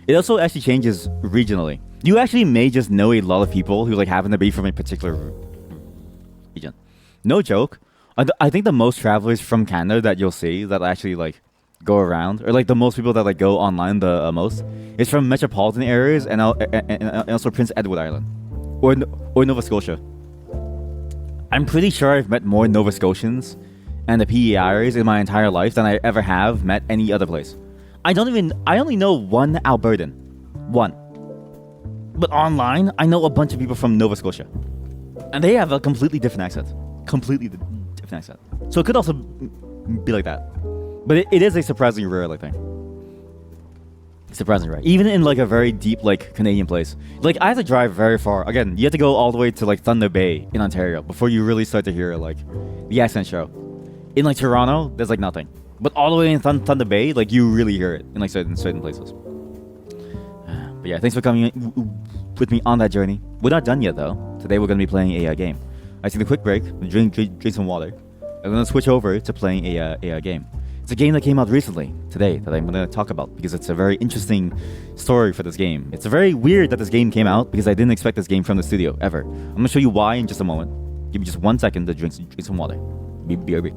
It also actually changes regionally. You actually may just know a lot of people who like happen to be from a particular region. No joke. I think the most travelers from Canada that you'll see that actually like go around, or like the most people that like go online the most, is from metropolitan areas and also Prince Edward Island or Nova Scotia. I'm pretty sure I've met more Nova Scotians and the PEIers in my entire life than I ever have met any other place. I only know one Albertan. One. But online, I know a bunch of people from Nova Scotia. And they have a completely different accent. Completely different accent. So it could also be like that. But it is a surprisingly rare like thing. Surprisingly rare. Even in like a very deep like Canadian place. Like I have to drive very far. Again, you have to go all the way to like Thunder Bay in Ontario before you really start to hear like the accent show. In like Toronto, there's like nothing. But all the way in Thunder Bay, like you really hear it in like certain places. But yeah, thanks for coming with me on that journey. We're not done yet though. Today we're gonna be playing a game. I take a quick break, drink some water. I'm gonna switch over to playing a game. It's a game that came out recently, today, that I'm gonna talk about because it's a very interesting story for this game. It's very weird that this game came out because I didn't expect this game from the studio, ever. I'm gonna show you why in just a moment. Give me just 1 second to drink some water. Be right back.